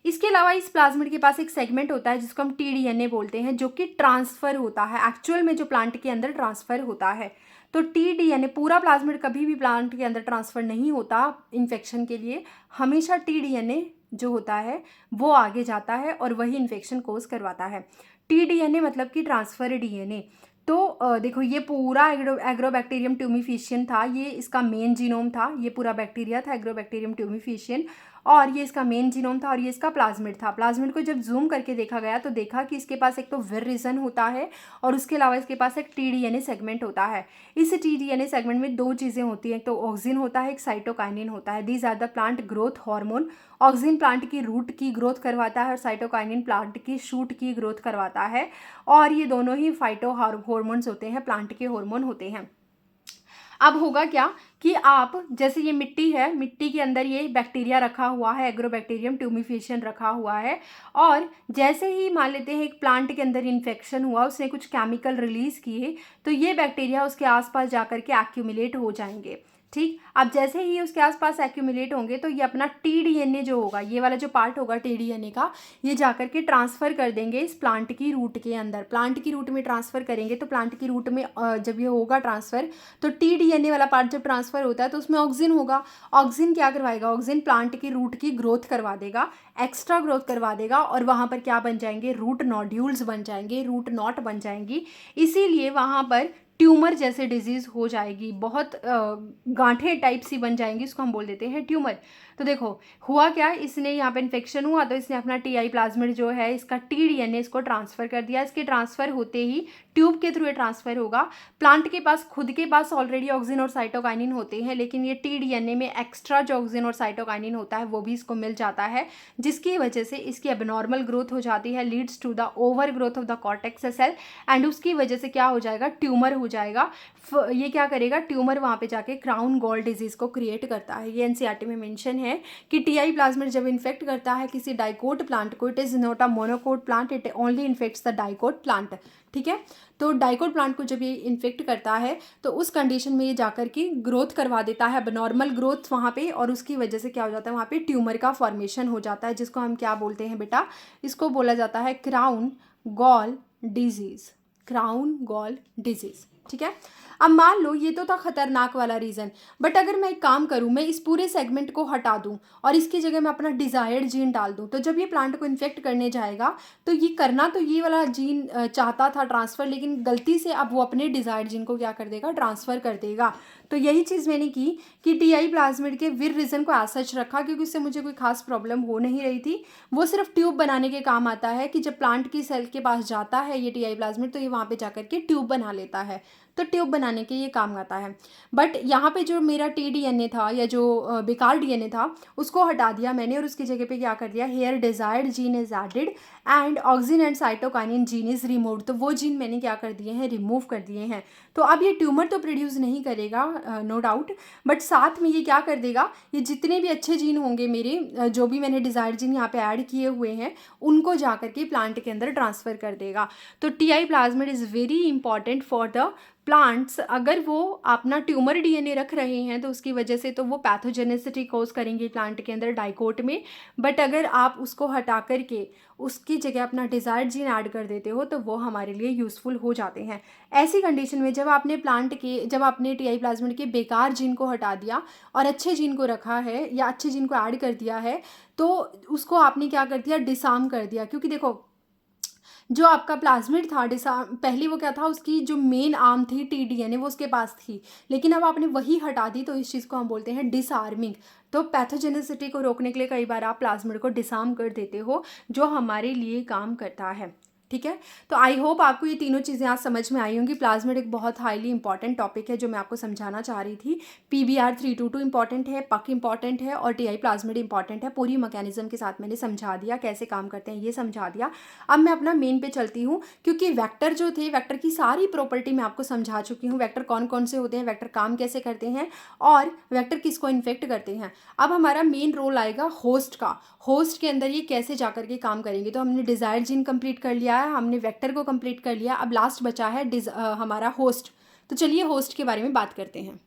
A: इसके अलावा इस प्लाज्मिड के पास एक सेगमेंट होता है जिसको हम TDNA बोलते हैं, जो कि ट्रांसफ़र होता है एक्चुअल में जो प्लांट के अंदर ट्रांसफ़र होता है। तो TDNA, पूरा प्लाज्मिड कभी भी प्लांट के अंदर ट्रांसफ़र नहीं होता इन्फेक्शन के लिए, हमेशा TDNA जो होता है वो आगे जाता है और वही इन्फेक्शन कोज करवाता है। TDNA मतलब कि ट्रांसफ़र DNA। तो देखो, ये पूरा एग्रोबैक्टीरियम ट्यूमीफिशियन था, ये इसका मेन जीनोम था, ये पूरा बैक्टीरिया था एग्रोबैक्टीरियम ट्यूमीफिशियन, और ये इसका मेन जीनोम था और ये इसका प्लाज्मिड था। प्लाज्मिड को जब जूम करके देखा गया तो देखा कि इसके पास एक तो विर रीजन होता है और उसके अलावा इसके पास एक TDNA सेगमेंट होता है। इस TDNA सेगमेंट में 2 चीज़ें होती हैं, एक तो ऑक्सिन होता है, एक साइटोकाइनिन होता है। These are the plant growth hormone. Auxin plant की रूट की ग्रोथ करवाता है और साइटोकाइनिन प्लांट की शूट की ग्रोथ करवाता है, और ये दोनों ही फाइटो हार्मोन्स होते हैं, प्लांट के हार्मोन होते हैं। अब होगा क्या कि आप, जैसे ये मिट्टी है, मिट्टी के अंदर ये बैक्टीरिया रखा हुआ है, एग्रोबैक्टीरियम ट्यूमीफिशियन रखा हुआ है, और जैसे ही मान लेते हैं एक प्लांट के अंदर इन्फेक्शन हुआ, उसने कुछ केमिकल रिलीज़ किए, तो ये बैक्टीरिया उसके आसपास जाकर के एक्यूमुलेट हो जाएंगे। ठीक, अब जैसे ही उसके आसपास एक्यूमुलेट होंगे तो ये अपना TDNA जो होगा, ये वाला जो पार्ट होगा TDNA का, ये जाकर के ट्रांसफ़र कर देंगे इस प्लांट की रूट के अंदर। प्लांट की रूट में ट्रांसफ़र करेंगे तो प्लांट की रूट में जब ये होगा ट्रांसफ़र, तो TDNA वाला पार्ट जब ट्रांसफ़र होता है तो उसमें ऑक्सिन होगा। ऑक्सिन क्या करवाएगा? ऑक्सिन प्लांट की रूट की ग्रोथ करवा देगा, एक्स्ट्रा ग्रोथ करवा देगा, और वहाँ पर क्या बन जाएंगे? रूट नोड्यूल्स बन जाएंगे, रूट नॉट बन जाएंगी। इसीलिए वहाँ पर ट्यूमर जैसे डिजीज़ हो जाएगी, बहुत गांठें टाइप सी बन जाएंगी, उसको हम बोल देते हैं ट्यूमर। तो देखो हुआ क्या, इसने यहाँ पे इन्फेक्शन हुआ तो इसने अपना टीआई प्लाज्मिड जो है इसका टीडीएनए इसको ट्रांसफ़र कर दिया। इसके ट्रांसफ़र होते ही ट्यूब के थ्रू ये ट्रांसफ़र होगा। प्लांट के पास खुद के पास ऑलरेडी ऑक्सिन और साइटोकाइनिन होते हैं, लेकिन ये टीडीएनए में एक्स्ट्रा जो ऑक्सिन और साइटोकाइनिन होता है वो भी इसको मिल जाता है, जिसकी वजह से इसकी एबनॉर्मल ग्रोथ हो जाती है, leads to the over growth of the cortex cell, and उसकी वजह से क्या हो जाएगा, ट्यूमर हो जाएगा। ये क्या करेगा, ट्यूमर वहाँ पे जाके क्राउन गॉल डिजीज़ को क्रिएट करता है। ये एनसीईआरटी में मेंशन है कि टीआई प्लाज्मिड जब इन्फेक्ट करता है किसी डाइकोट प्लांट को, it is not a monocot plant, it only infects the dicot plant, ठीक है। तो डाइकोट प्लांट को जब ये इन्फेक्ट करता है तो उस कंडीशन में ये जाकर के ग्रोथ करवा देता है, नॉर्मल ग्रोथ वहाँ पे, और उसकी वजह से क्या हो जाता है, वहाँ पे ट्यूमर का फॉर्मेशन हो जाता है, जिसको हम क्या बोलते हैं बेटा, इसको बोला जाता है crown gall disease, crown gall disease, ठीक है। अब मान लो ये तो था खतरनाक वाला रीज़न, बट अगर मैं एक काम करूँ, मैं इस पूरे सेगमेंट को हटा दूँ और इसकी जगह मैं अपना डिज़ायर्ड जीन डाल दूँ, तो जब ये प्लांट को इन्फेक्ट करने जाएगा तो ये करना तो ये वाला जीन चाहता था ट्रांसफ़र, लेकिन गलती से अब वो अपने डिज़ायर्ड जीन को क्या कर देगा, ट्रांसफ़र कर देगा। तो यही चीज़ मैंने की कि टीआई प्लाज्मिड के विर रीज़न को ऐसा सच रखा, क्योंकि उससे मुझे कोई खास प्रॉब्लम हो नहीं रही थी। वो सिर्फ ट्यूब बनाने के काम आता है कि जब प्लांट की सेल के पास जाता है ये टीआई प्लाज्मिड, तो ये वहाँ पे जाकर के ट्यूब बना लेता है, तो ट्यूब बनाने के ये काम आता है। बट यहाँ पे जो मेरा टीडीएनए था या जो बेकार डीएनए था उसको हटा दिया मैंने, और उसकी जगह पे क्या कर दिया, here desired gene is added and auxin and cytokinin gene is removed. तो वो जीन मैंने क्या कर दिए हैं, रिमूव कर दिए हैं। तो अब ये ट्यूमर तो प्रोड्यूस नहीं करेगा, नो डाउट, बट साथ में ये क्या कर देगा, ये जितने भी अच्छे जीन होंगे मेरे, जो भी मैंने डिज़ायर्ड जीन यहाँ पे ऐड किए हुए हैं, उनको जा कर के प्लांट के अंदर ट्रांसफ़र कर देगा। तो TI plasmid is very important for the plants. अगर वो अपना ट्यूमर डीएनए रख रहे हैं तो उसकी वजह से तो वो पैथोजेनिसिटी कोज करेंगे प्लांट के अंदर डाइकोट में, बट अगर आप उसको हटा कर के उसकी जगह अपना डिज़ायर्ड जीन ऐड कर देते हो तो वो हमारे लिए यूज़फुल हो जाते हैं। ऐसी कंडीशन में जब आपने टीआई प्लाज्मिड के बेकार जीन को हटा दिया और अच्छे जीन को रखा है या अच्छे जीन को ऐड कर दिया है, तो उसको आपने क्या कर दिया, डिसआर्म कर दिया। क्योंकि देखो जो आपका प्लाज्मिड था पहले वो क्या था, उसकी जो मेन आर्म थी टीडीएनए वो उसके पास थी, लेकिन अब आपने वही हटा दी, तो इस चीज़ को हम बोलते हैं डिसआर्मिंग। तो पैथोजेनिसिटी को रोकने के लिए कई बार आप प्लाज्मिड को डिसआर्म कर देते हो, जो हमारे लिए काम करता है, ठीक है। तो आई होप आपको ये तीनों चीज़ें आज समझ में आई होंगी। प्लाज्मिड एक बहुत हाईली इंपॉर्टेंट टॉपिक है जो मैं आपको समझाना चाह रही थी। PBr 322 इंपॉर्टेंट है, पक इंपॉर्टेंट है और टीआई प्लाज्मिड इंपॉर्टेंट है। पूरी मैकेनिज्म के साथ मैंने समझा दिया, कैसे काम करते हैं ये समझा दिया। अब मैं अपना मेन पे चलती हूँ, क्योंकि वेक्टर जो थे, वेक्टर की सारी प्रॉपर्टी मैं आपको समझा चुकी हूँ। वेक्टर कौन कौन से होते हैं, वेक्टर काम कैसे करते हैं और वेक्टर किसको इन्फेक्ट करते हैं। अब हमारा मेन रोल आएगा होस्ट का। होस्ट के अंदर ये कैसे जाकर के काम करेंगे। तो हमने डिज़ायर्ड जीन कंप्लीट कर लिया है, हमने वेक्टर को कंप्लीट कर लिया, अब लास्ट बचा है हमारा होस्ट। तो चलिए होस्ट के बारे में बात करते हैं।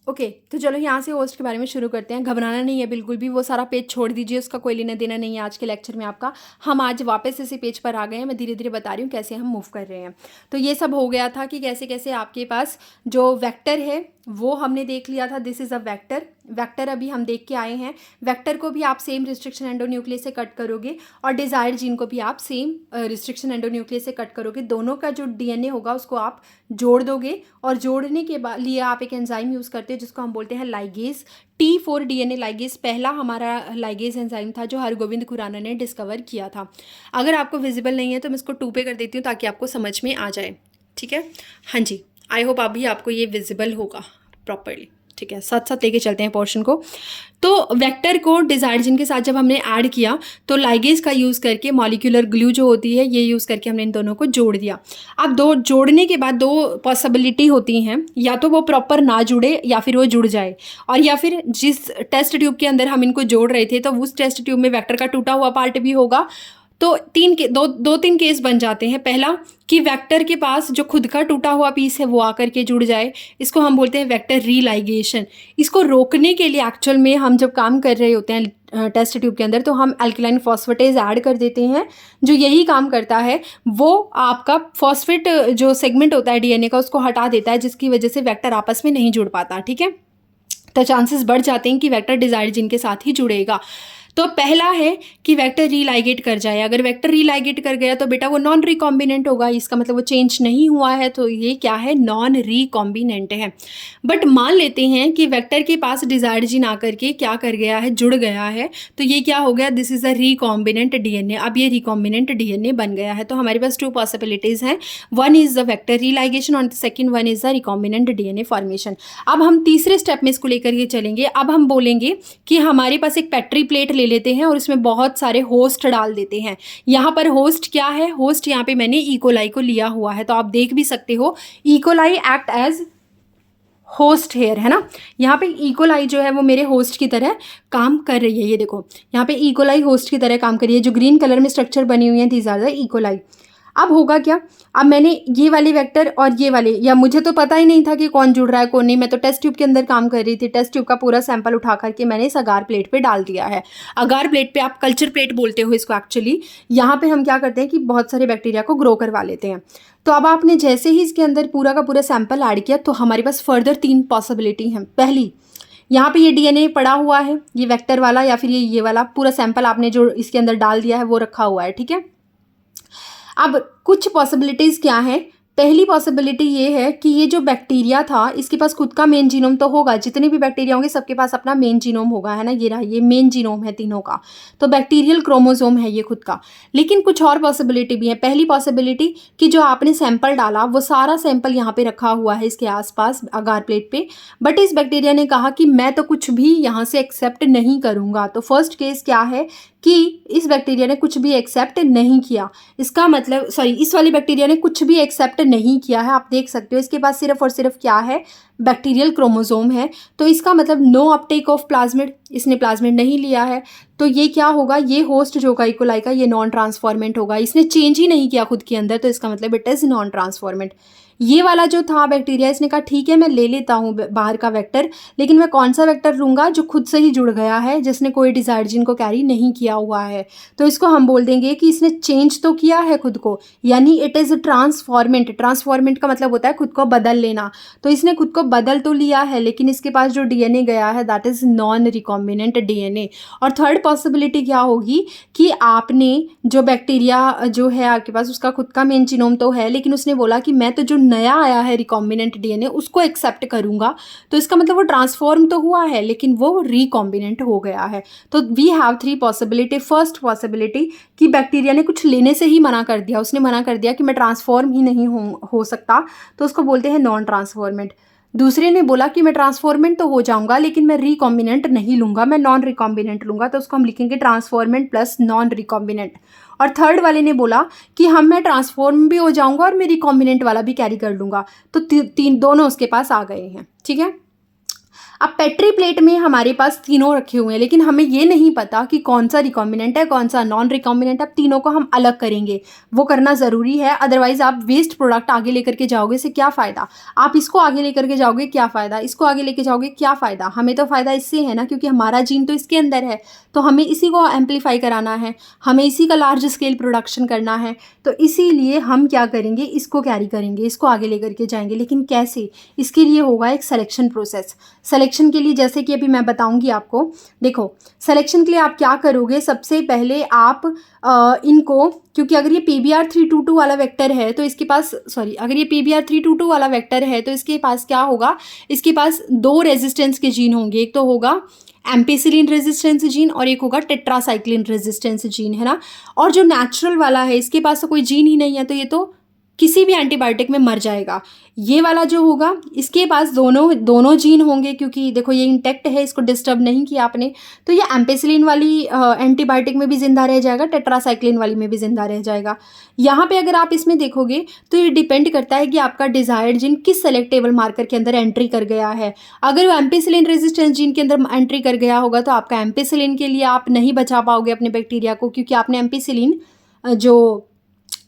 A: ओके, तो चलो यहाँ से होस्ट के बारे में शुरू करते हैं। घबराना नहीं है बिल्कुल भी, वो सारा पेज छोड़ दीजिए, उसका कोई लेना देना नहीं है आज के लेक्चर में आपका। हम आज वापस इसी पेज पर आ गए हैं, मैं धीरे धीरे बता रही हूँ कैसे हम मूव कर रहे हैं। तो ये सब हो गया था कि कैसे कैसे आपके पास जो वेक्टर है वो हमने देख लिया था, this is a vector. Vector अभी हम देख के आए हैं। वेक्टर को भी आप सेम रिस्ट्रिक्शन एंडोन्यूक्लियस से कट करोगे और डिज़ायर्ड जीन को भी आप सेम रिस्ट्रिक्शन एंडोन्यूक्लियस से कट करोगे। दोनों का जो डीएनए होगा उसको आप जोड़ दोगे, और जोड़ने के लिए आप एक एंजाइम यूज़ करते हो जिसको हम बोलते हैं लाइगेज। T4 डीएनए लाइगेज पहला हमारा लाइगेज एंजाइम था जो हरगोविंद खुराना ने डिस्कवर किया था। अगर आपको विजिबल नहीं है तो मैं इसको 2 पे कर देती हूँ ताकि आपको समझ में आ जाए, ठीक है। हाँ जी, आई होप अभी आपको ये विजिबल होगा प्रॉपरली, ठीक है। साथ साथ लेके चलते हैं पोर्शन को। तो वेक्टर को डिज़ायर्ड जीन के साथ जब हमने ऐड किया तो लाइगेज का यूज़ करके मॉलिक्यूलर ग्लू जो होती है ये यूज़ करके हमने इन दोनों को जोड़ दिया। अब जोड़ने के बाद 2 पॉसिबिलिटी होती हैं, या तो वो प्रॉपर ना जुड़े या फिर वो जुड़ जाए, और या फिर जिस टेस्ट ट्यूब के अंदर हम इनको जोड़ रहे थे तो उस टेस्ट ट्यूब में वेक्टर का टूटा हुआ पार्ट भी होगा। तो 3 केस बन जाते हैं। पहला कि वेक्टर के पास जो खुद का टूटा हुआ पीस है वो आकर के जुड़ जाए, इसको हम बोलते हैं वेक्टर रीलाइगेशन। इसको रोकने के लिए एक्चुअल में हम जब काम कर रहे होते हैं टेस्ट ट्यूब के अंदर तो हम अल्कलाइन फॉस्फेटेज ऐड कर देते हैं, जो यही काम करता है। वो आपका फॉस्फेट जो सेगमेंट होता है डीएनए का उसको हटा देता है, जिसकी वजह से वेक्टर आपस में नहीं जुड़ पाता, ठीक है। तो चांसेस बढ़ जाते हैं कि वेक्टर डिज़ायर्ड जीन के साथ ही जुड़ेगा। तो पहला है कि वेक्टर रीलाइगेट कर जाए। अगर वेक्टर रीलाइगेट कर गया तो बेटा वो नॉन रिकॉम्बिनेंट होगा, इसका मतलब वो चेंज नहीं हुआ है, तो ये क्या है, नॉन रिकॉम्बिनेंट है। बट मान लेते हैं कि वेक्टर के पास डिजायर्ड जीन आकर के क्या कर गया है, जुड़ गया है, तो ये क्या हो गया, this is a recombinant DNA. अब ये रिकॉम्बिनेंट डीएनए बन गया है। तो हमारे पास टू पॉसिबिलिटीज हैं, वन इज द वेक्टर रीलाइगेशन और second one is the recombinant DNA formation. अब हम तीसरे स्टेप में इसको लेकर के चलेंगे। अब हम बोलेंगे कि हमारे पास एक पेट्री प्लेट ले लेते हैं और इसमें बहुत सारे होस्ट डाल देते हैं। यहाँ पर होस्ट क्या है, होस्ट यहाँ पे मैंने इकोलाई को लिया हुआ है, तो आप देख भी सकते हो E coli act as host here, है ना। यहाँ पे इकोलाई जो है वो मेरे होस्ट की तरह काम कर रही है। ये देखो यहाँ पे इकोलाई होस्ट की तरह काम कर रही है। जो ग्रीन कलर में स्ट्रक्चर बनी हुई है, दीज आर द इकोलाई। अब होगा क्या, अब मैंने ये वाले वेक्टर और ये वाले, या मुझे तो पता ही नहीं था कि कौन जुड़ रहा है कौन नहीं, मैं तो टेस्ट ट्यूब के अंदर काम कर रही थी। टेस्ट ट्यूब का पूरा सैंपल उठा करके मैंने इस अगार प्लेट पे डाल दिया है। अगार प्लेट पे, आप कल्चर प्लेट बोलते हो इसको एक्चुअली। यहाँ पे हम क्या करते हैं कि बहुत सारे बैक्टीरिया को ग्रो करवा लेते हैं। तो अब आपने जैसे ही इसके अंदर पूरा का पूरा सैंपल ऐड किया, तो हमारे पास फर्दर 3 पॉसिबिलिटी हैं। पहली, यहाँ पे ये डीएनए पड़ा हुआ है, ये वेक्टर वाला या फिर ये वाला पूरा सैंपल आपने जो इसके अंदर डाल दिया है वो रखा हुआ है, ठीक है। अब कुछ पॉसिबिलिटीज़ क्या है, पहली पॉसिबिलिटी ये है कि ये जो बैक्टीरिया था इसके पास खुद का मेन जीनोम तो होगा, जितने भी बैक्टीरिया होंगे सबके पास अपना मेन जीनोम होगा, है ना। ये रहा, ये मेन जीनोम है तीनों का, तो बैक्टीरियल क्रोमोसोम है ये खुद का। लेकिन कुछ और पॉसिबिलिटी भी है। पहली पॉसिबिलिटी कि जो आपने सैंपल डाला वो सारा सैंपल यहाँ पे रखा हुआ है इसके आसपास अगार प्लेट पे, बट इस बैक्टीरिया ने कहा कि मैं तो कुछ भी यहाँ से एक्सेप्ट नहीं करूँगा। तो फर्स्ट केस क्या है कि इस बैक्टीरिया ने कुछ भी एक्सेप्ट नहीं किया। इसका मतलब, सॉरी, इस वाली बैक्टीरिया ने कुछ भी एक्सेप्ट नहीं किया है। आप देख सकते हो इसके पास सिर्फ और सिर्फ क्या है, बैक्टीरियल क्रोमोसोम है। तो इसका मतलब नो अपटेक ऑफ प्लाज्मिड, इसने प्लाज्मिड नहीं लिया है। तो ये क्या होगा, ये होस्ट जो होगा इकोलाई का, ये नॉन ट्रांसफॉर्मेंट होगा, इसने चेंज ही नहीं किया खुद के अंदर, तो इसका मतलब इट इज नॉन ट्रांसफॉर्मेंट। ये वाला जो था बैक्टीरिया, इसने कहा ठीक है मैं ले लेता हूँ बाहर का वेक्टर, लेकिन मैं कौन सा वेक्टर लूँगा, जो खुद से ही जुड़ गया है, जिसने कोई डिजायर्ड जीन को कैरी नहीं किया हुआ है। तो इसको हम बोल देंगे कि इसने चेंज तो किया है खुद को, यानी इट इज़ ट्रांसफॉर्मेंट। ट्रांसफॉर्मेंट का मतलब होता है खुद को बदल लेना। तो इसने खुद को बदल तो लिया है, लेकिन इसके पास जो डीएनए गया है that is non recombinant DNA. और थर्ड पॉसिबिलिटी क्या होगी कि आपने जो बैक्टीरिया जो है आपके पास, उसका खुद का मेन जीनोम तो है, लेकिन उसने बोला कि मैं तो जो नया आया है रिकॉम्बिनेंट डीएनए उसको एक्सेप्ट करूंगा। तो इसका मतलब वो ट्रांसफॉर्म तो हुआ है, लेकिन वो रिकॉम्बिनेंट हो गया है। तो we have 3 possibility. First possibility कि बैक्टीरिया ने कुछ लेने से ही मना कर दिया, उसने मना कर दिया कि मैं ट्रांसफॉर्म ही नहीं हो सकता, तो उसको बोलते हैं नॉन ट्रांसफॉर्मेंट। दूसरे ने बोला कि मैं ट्रांसफॉर्मेंट तो हो जाऊंगा लेकिन मैं रिकॉम्बिनेंट नहीं लूंगा, मैं नॉन रिकॉम्बिनेंट लूंगा, तो उसको हम लिखेंगे ट्रांसफॉर्मेंट प्लस नॉन रिकॉम्बिनेंट। और थर्ड वाले ने बोला कि मैं ट्रांसफॉर्म भी हो जाऊंगा और मैं रिकॉम्बिनेंट वाला भी कैरी कर लूंगा। तो तीन दोनों उसके पास आ गए हैं, ठीक है। अब पेट्री प्लेट में हमारे पास तीनों रखे हुए हैं, लेकिन हमें ये नहीं पता कि कौन सा रिकॉम्बिनेंट है कौन सा नॉन रिकॉम्बिनेंट। अब तीनों को हम अलग करेंगे, वो करना ज़रूरी है, अदरवाइज आप वेस्ट प्रोडक्ट आगे लेकर के जाओगे, इससे क्या फ़ायदा। आप इसको आगे लेकर के जाओगे, क्या फ़ायदा, इसको आगे लेके जाओगे, क्या फ़ायदा। हमें तो फ़ायदा इससे है ना, क्योंकि हमारा जीन तो इसके अंदर है, तो हमें इसी को एम्पलीफाई कराना है, हमें इसी का लार्ज स्केल प्रोडक्शन करना है। तो इसीलिए हम क्या करेंगे, इसको कैरी करेंगे, इसको आगे लेकर के जाएंगे। लेकिन कैसे, इसके लिए होगा एक सिलेक्शन प्रोसेस। सिलेक्शन के लिए जैसे कि अभी मैं बताऊंगी आपको, देखो सिलेक्शन के लिए आप क्या करोगे, सबसे पहले आप इनको, क्योंकि अगर ये PBr322 वाला वेक्टर है तो इसके पास, सॉरी, अगर ये PBr322 वाला वेक्टर है तो इसके पास क्या होगा, इसके पास 2 रेजिस्टेंस के जीन होंगे। एक तो होगा एम्पिसिलिन रेजिस्टेंस जीन और एक होगा टेट्रासाइक्लिन रेजिस्टेंस जीन, है ना। और जो नेचुरल वाला है इसके पास तो कोई जीन ही नहीं है, तो ये तो किसी भी एंटीबायोटिक में मर जाएगा। ये वाला जो होगा इसके पास दोनों जीन होंगे, क्योंकि देखो ये इंटैक्ट है, इसको डिस्टर्ब नहीं किया आपने, तो ये एम्पेसिलिन वाली एंटीबायोटिक में भी जिंदा रह जाएगा, टेट्रासाइक्लिन वाली में भी जिंदा रह जाएगा। यहाँ पे अगर आप इसमें देखोगे तो ये डिपेंड करता है कि आपका डिजायर्ड जीन किस सेलेक्टेबल मार्कर के अंदर एंट्री कर गया है। अगर वो एम्पेसिलिन रेजिस्टेंस जीन के अंदर एंट्री कर गया होगा तो आपका एम्पेसिलिन के लिए आप नहीं बचा पाओगे अपने बैक्टीरिया को, क्योंकि आपने एम्पेसिलिन जो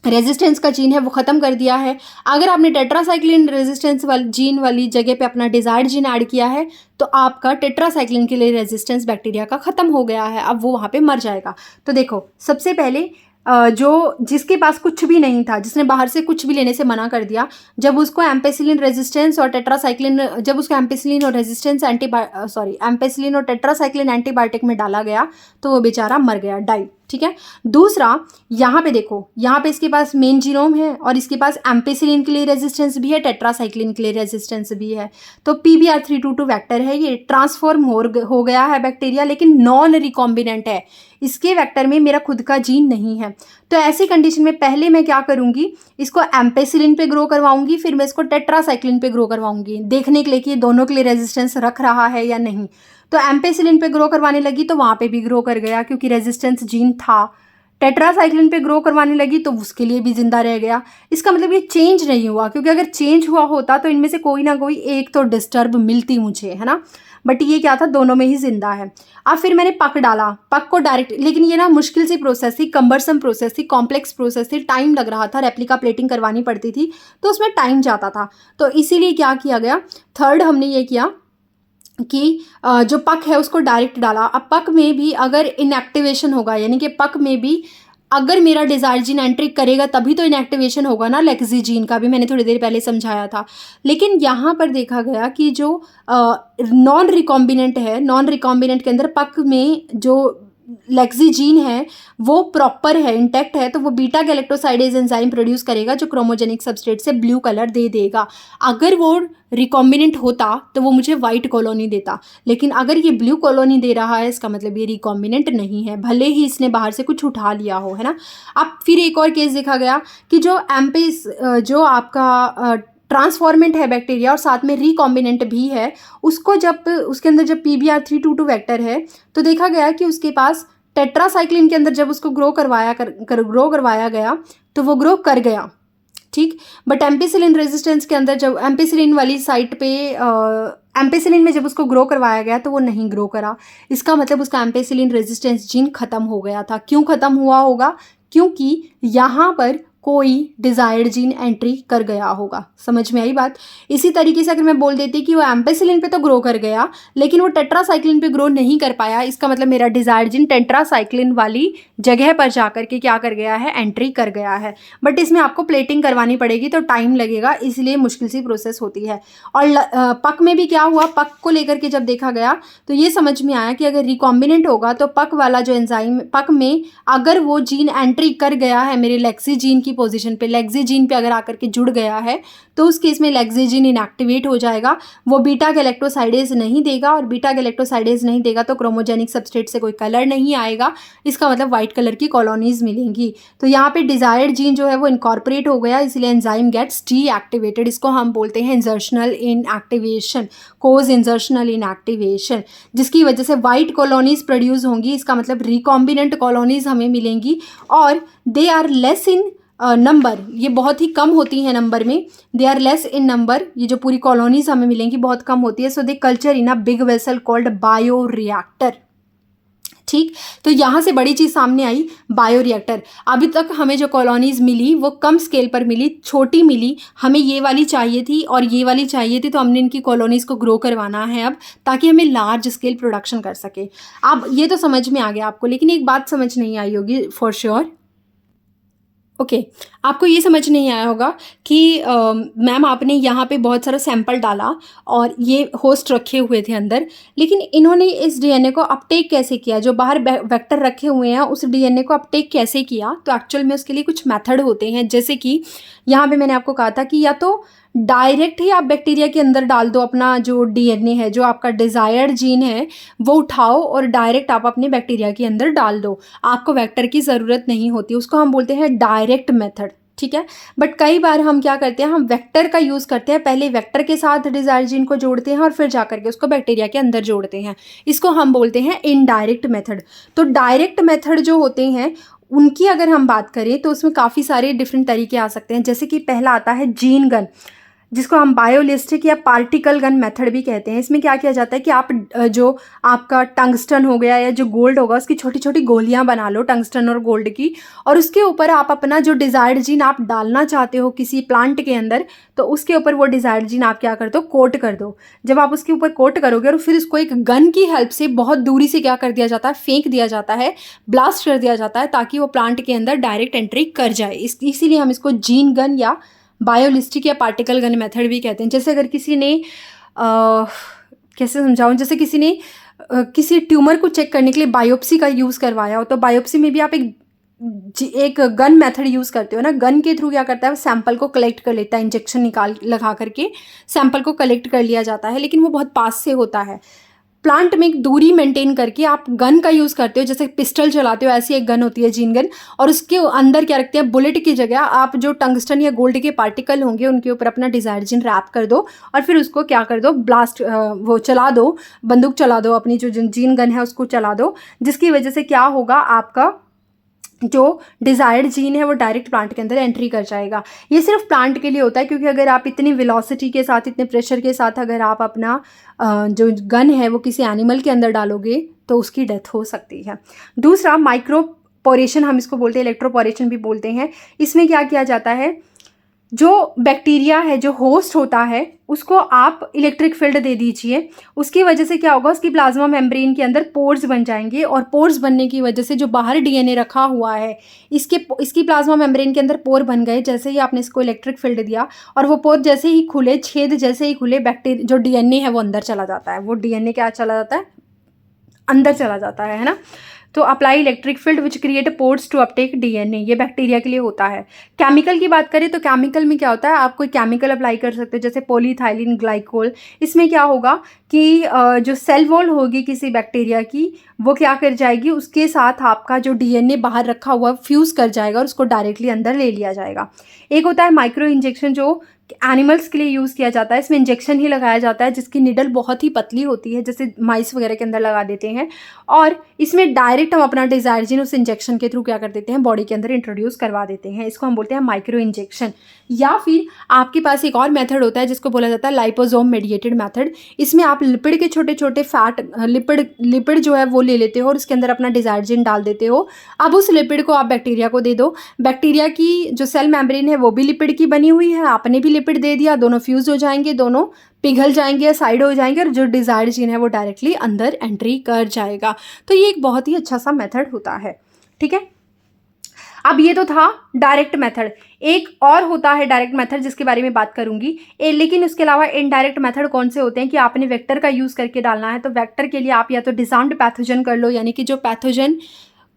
A: रेजिस्टेंस का जीन है वो ख़त्म कर दिया है। अगर आपने टेट्रासाइक्लिन रेजिस्टेंस वाली जीन वाली जगह पे अपना डिजायर्ड जीन ऐड किया है तो आपका टेट्रासाइक्लिन के लिए रेजिस्टेंस बैक्टीरिया का ख़त्म हो गया है, अब वो वहाँ पे मर जाएगा। तो देखो सबसे पहले जो जिसके पास कुछ भी नहीं था, जिसने बाहर से कुछ भी लेने से मना कर दिया, जब उसको एम्पेसिलिन रेजिस्टेंस और टेट्रासाइक्लिन जब उसको एम्पेसिलिन और रेजिस्टेंस एम्पेसिलिन और टेट्रासाइक्लिन एंटीबायोटिक में डाला गया तो वो बेचारा मर गया, डाई। ठीक है। दूसरा, यहाँ पे देखो, यहाँ पे इसके पास मेन जीनोम है और इसके पास एम्पेसिलिन के लिए रेजिस्टेंस भी है, टेट्रासाइक्लिन के लिए रेजिस्टेंस भी है। तो PBr322 वेक्टर है, ये ट्रांसफॉर्म हो गया है बैक्टीरिया, लेकिन नॉन रिकॉम्बिनेंट है। इसके वेक्टर में मेरा खुद का जीन नहीं है। तो ऐसी कंडीशन में पहले मैं क्या करूँगी, इसको एम्पेसिलिन पे ग्रो करवाऊंगी, फिर मैं इसको टेट्रासाइक्लिन पे ग्रो करवाऊंगी, देखने के लिए कि ये दोनों के लिए रेजिस्टेंस रख रहा है या नहीं। तो एम्पेसिलिन पे ग्रो करवाने लगी तो वहाँ पे भी ग्रो कर गया क्योंकि रेजिस्टेंस जीन था। टेट्रासाइक्लिन पे ग्रो करवाने लगी तो उसके लिए भी जिंदा रह गया। इसका मतलब ये चेंज नहीं हुआ, क्योंकि अगर चेंज हुआ होता तो इनमें से कोई ना कोई एक तो डिस्टर्ब मिलती मुझे, है ना। बट ये क्या था, दोनों में ही जिंदा है। अब फिर मैंने पक डाला, पक को डायरेक्ट, लेकिन ये ना मुश्किल सी प्रोसेस थी, कम्बरसम प्रोसेस थी, कॉम्प्लेक्स प्रोसेस थी, टाइम लग रहा था, रेप्लिका प्लेटिंग करवानी पड़ती थी, तो उसमें टाइम जाता था। तो इसीलिए क्या किया गया, थर्ड हमने ये किया कि जो पक है उसको डायरेक्ट डाला। अब पक में भी अगर इनएक्टिवेशन होगा, यानी कि पक में भी अगर मेरा डिजायर जीन एंट्री करेगा तभी तो इनएक्टिवेशन होगा ना, लेक्सी जीन का भी मैंने थोड़ी देर पहले समझाया था। लेकिन यहाँ पर देखा गया कि जो नॉन रिकॉम्बिनेंट है, नॉन रिकॉम्बिनेंट के अंदर पक में जो लेक्सी जीन है वो प्रॉपर है, इंटैक्ट है, तो वो बीटा गैलेक्टोसाइडेज एंजाइम प्रोड्यूस करेगा जो क्रोमोजेनिक सबस्ट्रेट से ब्लू कलर दे देगा। अगर वो रिकॉम्बिनेंट होता तो वो मुझे वाइट कॉलोनी देता, लेकिन अगर ये ब्लू कॉलोनी दे रहा है इसका मतलब ये रिकॉम्बिनेंट नहीं है, भले ही इसने बाहर से कुछ उठा लिया हो, है ना। अब फिर एक और केस देखा गया कि जो आपका ट्रांसफॉर्मेंट है बैक्टीरिया और साथ में रिकॉम्बिनेंट भी है, उसको जब उसके अंदर जब PBr322 वेक्टर है तो देखा गया कि उसके पास टेट्रासाइक्लिन के अंदर जब उसको ग्रो करवाया गया तो वो ग्रो कर गया, ठीक। बट एम्पेसिलिन रेजिस्टेंस के अंदर जब एम्पेसिलिन वाली साइट पे एम्पेसिलिन में जब उसको ग्रो करवाया गया तो वो नहीं ग्रो करा। इसका मतलब उसका एम्पेसिलिन रेजिस्टेंस जीन खत्म हो गया था। क्यों खत्म हुआ होगा, क्योंकि यहाँ पर कोई डिजायर्ड जीन एंट्री कर गया होगा। समझ में आई बात। इसी तरीके से अगर मैं बोल देती कि वो एम्पेसिलिन पे तो ग्रो कर गया लेकिन वो टेट्रासाइक्लिन पे ग्रो नहीं कर पाया, इसका मतलब मेरा डिजायर्ड जीन टेट्रासाइक्लिन वाली जगह पर जाकर के क्या कर गया है, एंट्री कर गया है। बट इसमें आपको प्लेटिंग करवानी पड़ेगी तो टाइम लगेगा, इसलिए मुश्किल सी प्रोसेस होती है। और पक में भी क्या हुआ, पक को लेकर के जब देखा गया तो ये समझ में आया कि अगर रिकॉम्बिनेंट होगा तो पक वाला जो एंजाइम, पक में अगर वो जीन एंट्री कर गया है मेरे लेक्सी जीन की पोजीशन पे, लेक्सी जीन पे अगर आकर के जुड़ गया है तो उस केस में लेक्सी जीन इनएक्टिवेट हो जाएगा, वो बीटा गैलेक्टोसाइडेज नहीं देगा, और बीटा गैलेक्टोसाइडेज नहीं देगा तो क्रोमोजेनिक सबस्ट्रेट से कोई कलर नहीं आएगा, इसका मतलब व्हाइट कलर की कॉलोनीज मिलेंगी। तो यहाँ पे डिजायर्ड जीन जो है वो इनकॉर्पोरेट हो गया, इसलिए एंजाइम गेट्स डीएक्टिवेटेड। इसको हम बोलते हैं इंजर्शनल इनएक्टिवेशन, कोज इंजर्शनल इनएक्टिवेशन, जिसकी वजह से व्हाइट कॉलोनीज प्रोड्यूस होंगी। इसका मतलब रिकॉम्बिनेंट कॉलोनीज हमें मिलेंगी और they are less in number, ये बहुत ही कम होती हैं नंबर में, they are less in number. ये जो पूरी कॉलोनीज हमें मिलेंगी बहुत कम होती है। So they culture in a big vessel called bioreactor, ठीक। तो यहाँ से बड़ी चीज़ सामने आई, बायोरिएक्टर। अभी तक हमें जो कॉलोनीज मिली वो कम स्केल पर मिली, छोटी मिली। हमें ये वाली चाहिए थी और ये वाली चाहिए थी, तो हमने इनकी कॉलोनीज को ग्रो करवाना है अब, ताकि हमें लार्ज स्केल प्रोडक्शन कर सके। अब ये तो समझ में आ गया आपको, लेकिन एक बात समझ नहीं आई होगी फॉर श्योर। ओके, आपको ये समझ नहीं आया होगा कि मैम आपने यहाँ पे बहुत सारा सैंपल डाला और ये होस्ट रखे हुए थे अंदर, लेकिन इन्होंने इस डीएनए को अपटेक कैसे किया, जो बाहर वेक्टर रखे हुए हैं उस डीएनए को अपटेक कैसे किया। तो एक्चुअल में उसके लिए कुछ मेथड होते हैं, जैसे कि यहाँ पे मैंने आपको कहा था कि या तो डायरेक्ट ही आप बैक्टीरिया के अंदर डाल दो अपना जो डीएनए है, जो आपका डिज़ायर्ड जीन है वो उठाओ और डायरेक्ट आप अपने बैक्टीरिया के अंदर डाल दो, आपको वेक्टर की ज़रूरत नहीं होती, उसको हम बोलते हैं डायरेक्ट मेथड, ठीक है। बट कई बार हम क्या करते हैं, हम वेक्टर का यूज़ करते हैं, पहले वेक्टर के साथ डिज़ायर्ड जीन को जोड़ते हैं और फिर जाकर के उसको बैक्टीरिया के अंदर जोड़ते हैं, इसको हम बोलते हैं इनडायरेक्ट मेथड। तो डायरेक्ट मेथड जो होते हैं उनकी अगर हम बात करें तो उसमें काफ़ी सारे डिफरेंट तरीके आ सकते हैं, जैसे कि पहला आता है जीन गन। जिसको हम बायोलिस्टिक या पार्टिकल गन मेथड भी कहते हैं। इसमें क्या किया जाता है कि आप जो आपका टंगस्टन हो गया या जो गोल्ड होगा उसकी छोटी छोटी गोलियां बना लो, टंगस्टन और गोल्ड की, और उसके ऊपर आप अपना जो डिज़ायर्ड जीन आप डालना चाहते हो किसी प्लांट के अंदर, तो उसके ऊपर वो डिज़ायर्ड जीन आप क्या कर दो, कोट कर दो। जब आप उसके ऊपर कोट करोगे और फिर उसको एक गन की हेल्प से बहुत दूरी से क्या कर दिया जाता है, फेंक दिया जाता है, ब्लास्ट कर दिया जाता है, ताकि वो प्लांट के अंदर डायरेक्ट एंट्री कर जाए। इसीलिए हम इसको जीन गन या बायोलिस्टिक या पार्टिकल गन मेथड भी कहते हैं। जैसे अगर किसी ने कैसे समझाऊं, जैसे किसी ने किसी ट्यूमर को चेक करने के लिए बायोप्सी का यूज़ करवाया हो, तो बायोप्सी में भी आप एक गन मेथड यूज़ करते हो ना। गन के थ्रू क्या करता है, सैंपल को कलेक्ट कर लेता है, इंजेक्शन लगा करके सैंपल को कलेक्ट कर लिया जाता है, लेकिन वो बहुत पास से होता है। प्लांट में एक दूरी मेंटेन करके आप गन का यूज़ करते हो, जैसे पिस्टल चलाते हो, ऐसी एक गन होती है जीन गन, और उसके अंदर क्या रखते हैं, बुलेट की जगह आप जो टंगस्टन या गोल्ड के पार्टिकल होंगे उनके ऊपर अपना डिज़ायर्ड जीन रैप कर दो, और फिर उसको क्या कर दो, ब्लास्ट वो चला दो, बंदूक चला दो, अपनी जो जीन गन है उसको चला दो, जिसकी वजह से क्या होगा, आपका जो डिज़ायर्ड जीन है वो डायरेक्ट प्लांट के अंदर एंट्री कर जाएगा। ये सिर्फ प्लांट के लिए होता है, क्योंकि अगर आप इतनी वेलोसिटी के साथ, इतने प्रेशर के साथ अगर आप अपना जो गन है वो किसी एनिमल के अंदर डालोगे तो उसकी डेथ हो सकती है। दूसरा माइक्रोपोरेशन, हम इसको बोलते हैं, इलेक्ट्रोपोरेशन भी बोलते हैं। इसमें क्या किया जाता है, जो बैक्टीरिया है, जो होस्ट होता है, उसको आप इलेक्ट्रिक फील्ड दे दीजिए। उसकी वजह से क्या होगा, उसकी प्लाज्मा मेम्ब्रेन के अंदर पोर्स बन जाएंगे, और पोर्स बनने की वजह से जो बाहर डीएनए रखा हुआ है, इसकी प्लाज्मा मेम्ब्रेन के अंदर पोर बन गए। जैसे ही आपने इसको इलेक्ट्रिक फील्ड दिया और वो पोर जैसे ही खुले, छेद जैसे ही खुले, बैक्टीरिया जो डीएनए है वो अंदर चला जाता है। वो डीएनए क्या चला जाता है, अंदर चला जाता है ना। तो apply electric field which create pores to uptake DNA, ये बैक्टीरिया के लिए होता है। केमिकल की बात करें तो केमिकल में क्या होता है, आप कोई केमिकल अप्लाई कर सकते हो, जैसे पॉलीथाइलिन ग्लाइकोल। इसमें क्या होगा कि जो सेल वॉल होगी किसी बैक्टीरिया की, वो क्या कर जाएगी, उसके साथ आपका जो डीएनए बाहर रखा हुआ फ्यूज़ कर जाएगा और उसको डायरेक्टली अंदर ले लिया जाएगा। एक होता है माइक्रो इंजेक्शन, जो एनिमल्स के लिए यूज़ किया जाता है। इसमें इंजेक्शन ही लगाया जाता है, जिसकी निडल बहुत ही पतली होती है, जैसे माइस वगैरह के अंदर लगा देते हैं, और इसमें डायरेक्ट हम अपना डिज़ायर्ड जीन उस इंजेक्शन के थ्रू क्या कर देते हैं, बॉडी के अंदर इंट्रोड्यूस करवा देते हैं। इसको हम बोलते हैं माइक्रो इंजेक्शन। या फिर आपके पास एक और मेथड होता है जिसको बोला जाता है लाइपोसोम मेडिएटेड मेथड। इसमें आप लिपिड के छोटे छोटे फैट लिपिड जो है वो ले लेते हो और उसके अंदर अपना डिज़ायर्ड जीन डाल देते हो। अब उस लिपिड को आप बैक्टीरिया को दे दो। बैक्टीरिया की जो सेल मेम्ब्रेन है वो भी लिपिड की बनी हुई है, आपने भी लिपिड दे दिया, दोनों फ्यूज हो जाएंगे, दोनों पिघल जाएंगे या साइड हो जाएंगे, और जो डिज़ायर्ड जीन है वो डायरेक्टली अंदर एंट्री कर जाएगा। तो ये एक बहुत ही अच्छा सा मेथड होता है। ठीक है, अब ये तो था डायरेक्ट मेथड। एक और होता है डायरेक्ट मेथड जिसके बारे में बात करूंगी, लेकिन उसके अलावा इनडायरेक्ट मेथड कौन से होते हैं कि आपने वेक्टर का यूज़ करके डालना है। तो वेक्टर के लिए आप या तो डिसार्म्ड पैथोजन कर लो, यानी कि जो पैथोजन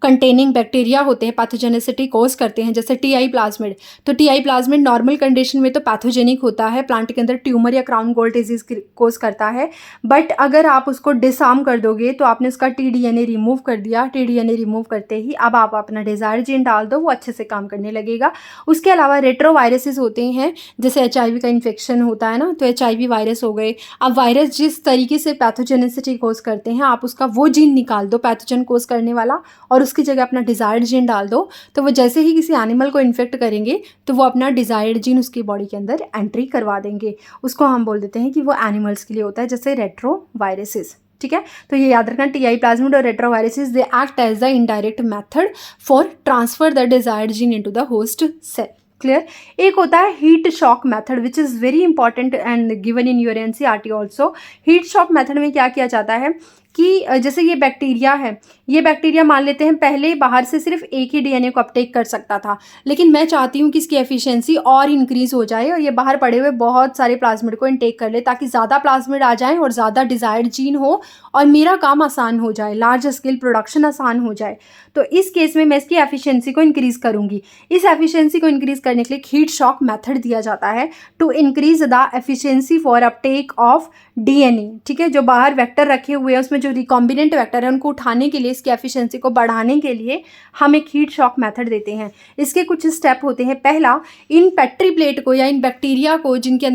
A: कंटेनिंग बैक्टीरिया होते हैं, पैथोजेनिसिटी कोज करते हैं, जैसे टीआई प्लाज्मिड। तो टीआई प्लाज्मिड नॉर्मल कंडीशन में तो पैथोजेनिक होता है, प्लांट के अंदर ट्यूमर या क्राउन गोल्ड डिजीज कोज करता है। बट अगर आप उसको डिसआर्म कर दोगे, तो आपने उसका टीडीएनए रिमूव कर दिया, टीडीएनए रिमूव करते ही अब आप अपना डिजायर्ड जीन डाल दो, वो अच्छे से काम करने लगेगा। उसके अलावा रेट्रोवायरसेस होते हैं, जैसे एचआईवी का इन्फेक्शन होता है ना, तो एचआईवी वायरस हो गए। अब वायरस जिस तरीके से पैथोजेनिसिटी कोज करते हैं, आप उसका वो जीन निकाल दो पैथोजन कोज करने वाला, और उसकी जगह अपना डिज़ायर्ड जीन डाल दो। तो वो जैसे ही किसी एनिमल को इन्फेक्ट करेंगे तो वो अपना डिज़ायर्ड जीन उसकी बॉडी के अंदर एंट्री करवा देंगे। उसको हम बोल देते हैं कि वो एनिमल्स के लिए होता है, जैसे रेट्रोवायरसेस। ठीक है, तो ये याद रखना, टीआई प्लाज्मिड और retroviruses they act as the indirect method for transfer the desired gene into the host cell. Clear. एक होता है heat shock method which is very important and given in your NCERT also. Heat shock method में क्या किया जाता है कि जैसे ये बैक्टीरिया है, ये बैक्टीरिया मान लेते हैं पहले बाहर से सिर्फ एक ही डीएनए को अपटेक कर सकता था, लेकिन मैं चाहती हूँ कि इसकी एफिशिएंसी और इंक्रीज़ हो जाए और ये बाहर पड़े हुए बहुत सारे प्लाज्मिड को इनटेक कर ले, ताकि ज़्यादा प्लाज्मिड आ जाएं और ज़्यादा डिज़ायर्ड जीन हो और मेरा काम आसान हो जाए, लार्ज स्केल प्रोडक्शन आसान हो जाए। तो इस केस में मैं इसकी एफिशिएंसी को इंक्रीज़ करूँगी। इस एफिशिएंसी को इंक्रीज़ करने के लिए हीट शॉक मेथड दिया जाता है to increase the efficiency for uptake of DNA. ठीक है, जो बाहर वेक्टर रखे हुए हैं उसमें जो रिकॉम्बिनेंट वेक्टर है उनको उठाने के लिए, इसकी एफिशिएंसी को बढ़ाने के लिए हम एक हीट शॉक मेथड देते हैं। इसके कुछ स्टेप होते हैं। पहला, इन पेट्री प्लेट को या इन बैक्टीरिया को जिनके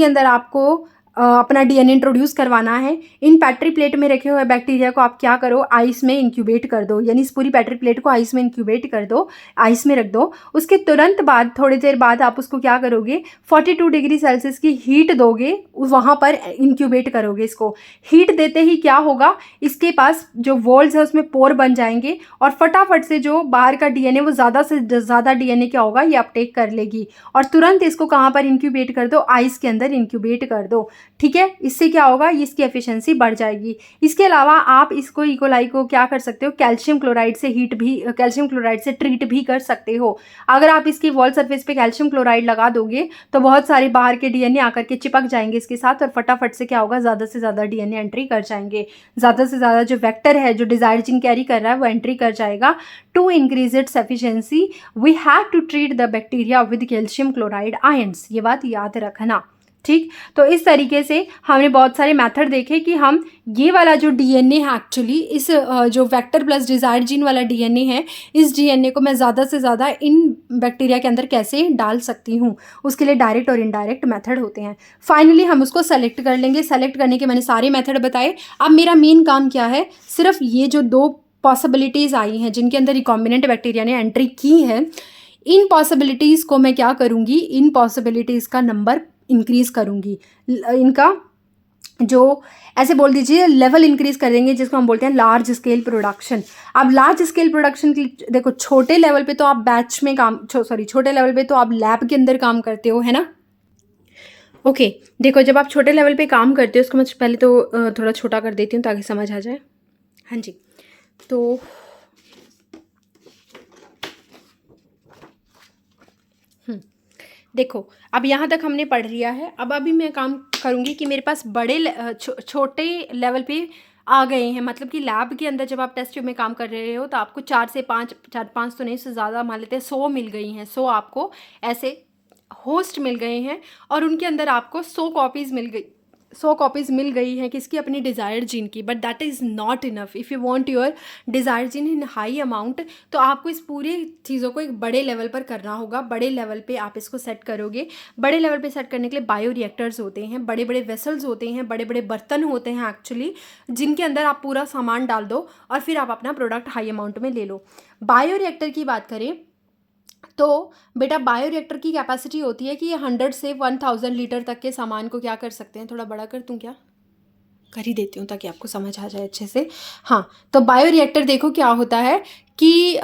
A: अंदर आपको अपना डीएनए इंट्रोड्यूस करवाना है, इन पैट्री प्लेट में रखे हुए बैक्टीरिया को आप क्या करो, आइस में इंक्यूबेट कर दो, यानी इस पूरी पैट्री प्लेट को आइस में इंक्यूबेट कर दो, आइस में रख दो। उसके तुरंत बाद थोड़ी देर बाद आप उसको क्या करोगे, 42 डिग्री सेल्सियस की हीट दोगे, वहाँ पर इंक्यूबेट करोगे इसको। हीट देते ही क्या होगा, इसके पास जो वॉल्स है उसमें पोर बन जाएंगे और फटाफट से जो बाहर का डीएनए वो ज़्यादा से ज़्यादा डीएनए क्या होगा, ये अपटेक कर लेगी और तुरंत इसको कहाँ पर इंक्यूबेट कर दो, आइस के अंदर इंक्यूबेट कर दो। ठीक है, इससे क्या होगा, इसकी एफिशिएंसी बढ़ जाएगी। इसके अलावा आप इसको इकोलाई को क्या कर सकते हो, कैल्शियम क्लोराइड से कैल्शियम क्लोराइड से ट्रीट भी कर सकते हो। अगर आप इसकी वॉल सरफेस पे कैल्शियम क्लोराइड लगा दोगे तो बहुत सारे बाहर के डीएनए आकर के चिपक जाएंगे इसके साथ और फटाफट से क्या होगा, ज़्यादा से ज़्यादा डीएनए एंट्री कर जाएंगे, ज़्यादा से ज़्यादा जो वेक्टर है जो डिजायर्ड जीन कैरी कर रहा है वो एंट्री कर जाएगा। To increase its efficiency we have to treat the bacteria with calcium chloride ions, ये बात याद रखना। ठीक, तो इस तरीके से हमने बहुत सारे मेथड देखे कि हम ये वाला जो डीएनए है एक्चुअली इस जो वेक्टर प्लस डिजायर्ड जीन वाला डीएनए है, इस डीएनए को मैं ज़्यादा से ज़्यादा इन बैक्टीरिया के अंदर कैसे डाल सकती हूँ, उसके लिए डायरेक्ट और इनडायरेक्ट मेथड होते हैं। फाइनली हम उसको सेलेक्ट कर लेंगे। सेलेक्ट करने के मैंने सारे मेथड बताए। अब मेरा मेन काम क्या है, सिर्फ ये जो 2 पॉसिबिलिटीज़ आई हैं जिनके अंदर रिकॉम्बिनेंट बैक्टीरिया ने एंट्री की है, इन पॉसिबिलिटीज़ को मैं क्या करूँगी, इन पॉसिबिलिटीज़ का नंबर इंक्रीज़ करूँगी, इनका जो ऐसे बोल दीजिए लेवल इंक्रीज़ कर देंगे, जिसको हम बोलते हैं लार्ज स्केल प्रोडक्शन। अब लार्ज स्केल प्रोडक्शन की देखो, छोटे लेवल पे तो आप बैच में काम छोटे लेवल पे तो आप लैब के अंदर काम करते हो, है ना। ओके, देखो जब आप छोटे लेवल पे काम करते हो, उसको मैं पहले तो थोड़ा छोटा कर देती हूँ ताकि समझ आ जाए। हाँ जी, तो देखो अब यहाँ तक हमने पढ़ लिया है। अब अभी मैं काम करूँगी कि मेरे पास छोटे लेवल पे आ गए हैं, मतलब कि लैब के अंदर जब आप टेस्ट ट्यूब में काम कर रहे हो तो आपको 4 से 5 तो नहीं, उससे ज़्यादा मान लेते हैं 100 मिल गई हैं। 100 आपको ऐसे होस्ट मिल गए हैं और उनके अंदर आपको 100 कॉपीज़ मिल गई हैं किसकी, अपनी डिज़ायर्ड जीन की। But that is not enough. If you want your desired gene in high amount, तो आपको इस पूरी चीज़ों को एक बड़े लेवल पर करना होगा। बड़े लेवल पे आप इसको सेट करोगे। बड़े लेवल पे सेट करने के लिए बायो रिएक्टर्स होते हैं, बड़े बड़े वेसल्स होते हैं, बड़े बड़े बर्तन होते हैं एक्चुअली, जिनके अंदर आप पूरा सामान डाल दो और फिर आप अपना प्रोडक्ट हाई अमाउंट में ले लो। बायो रिएक्टर की बात करें तो बेटा बायो रिएक्टर की कैपेसिटी होती है कि ये 100 से 1000 लीटर तक के सामान को क्या कर सकते हैं। थोड़ा बड़ा कर दूं क्या, कर ही देती हूँ ताकि आपको समझ आ जाए अच्छे से। हाँ, तो बायो रिएक्टर देखो क्या होता है कि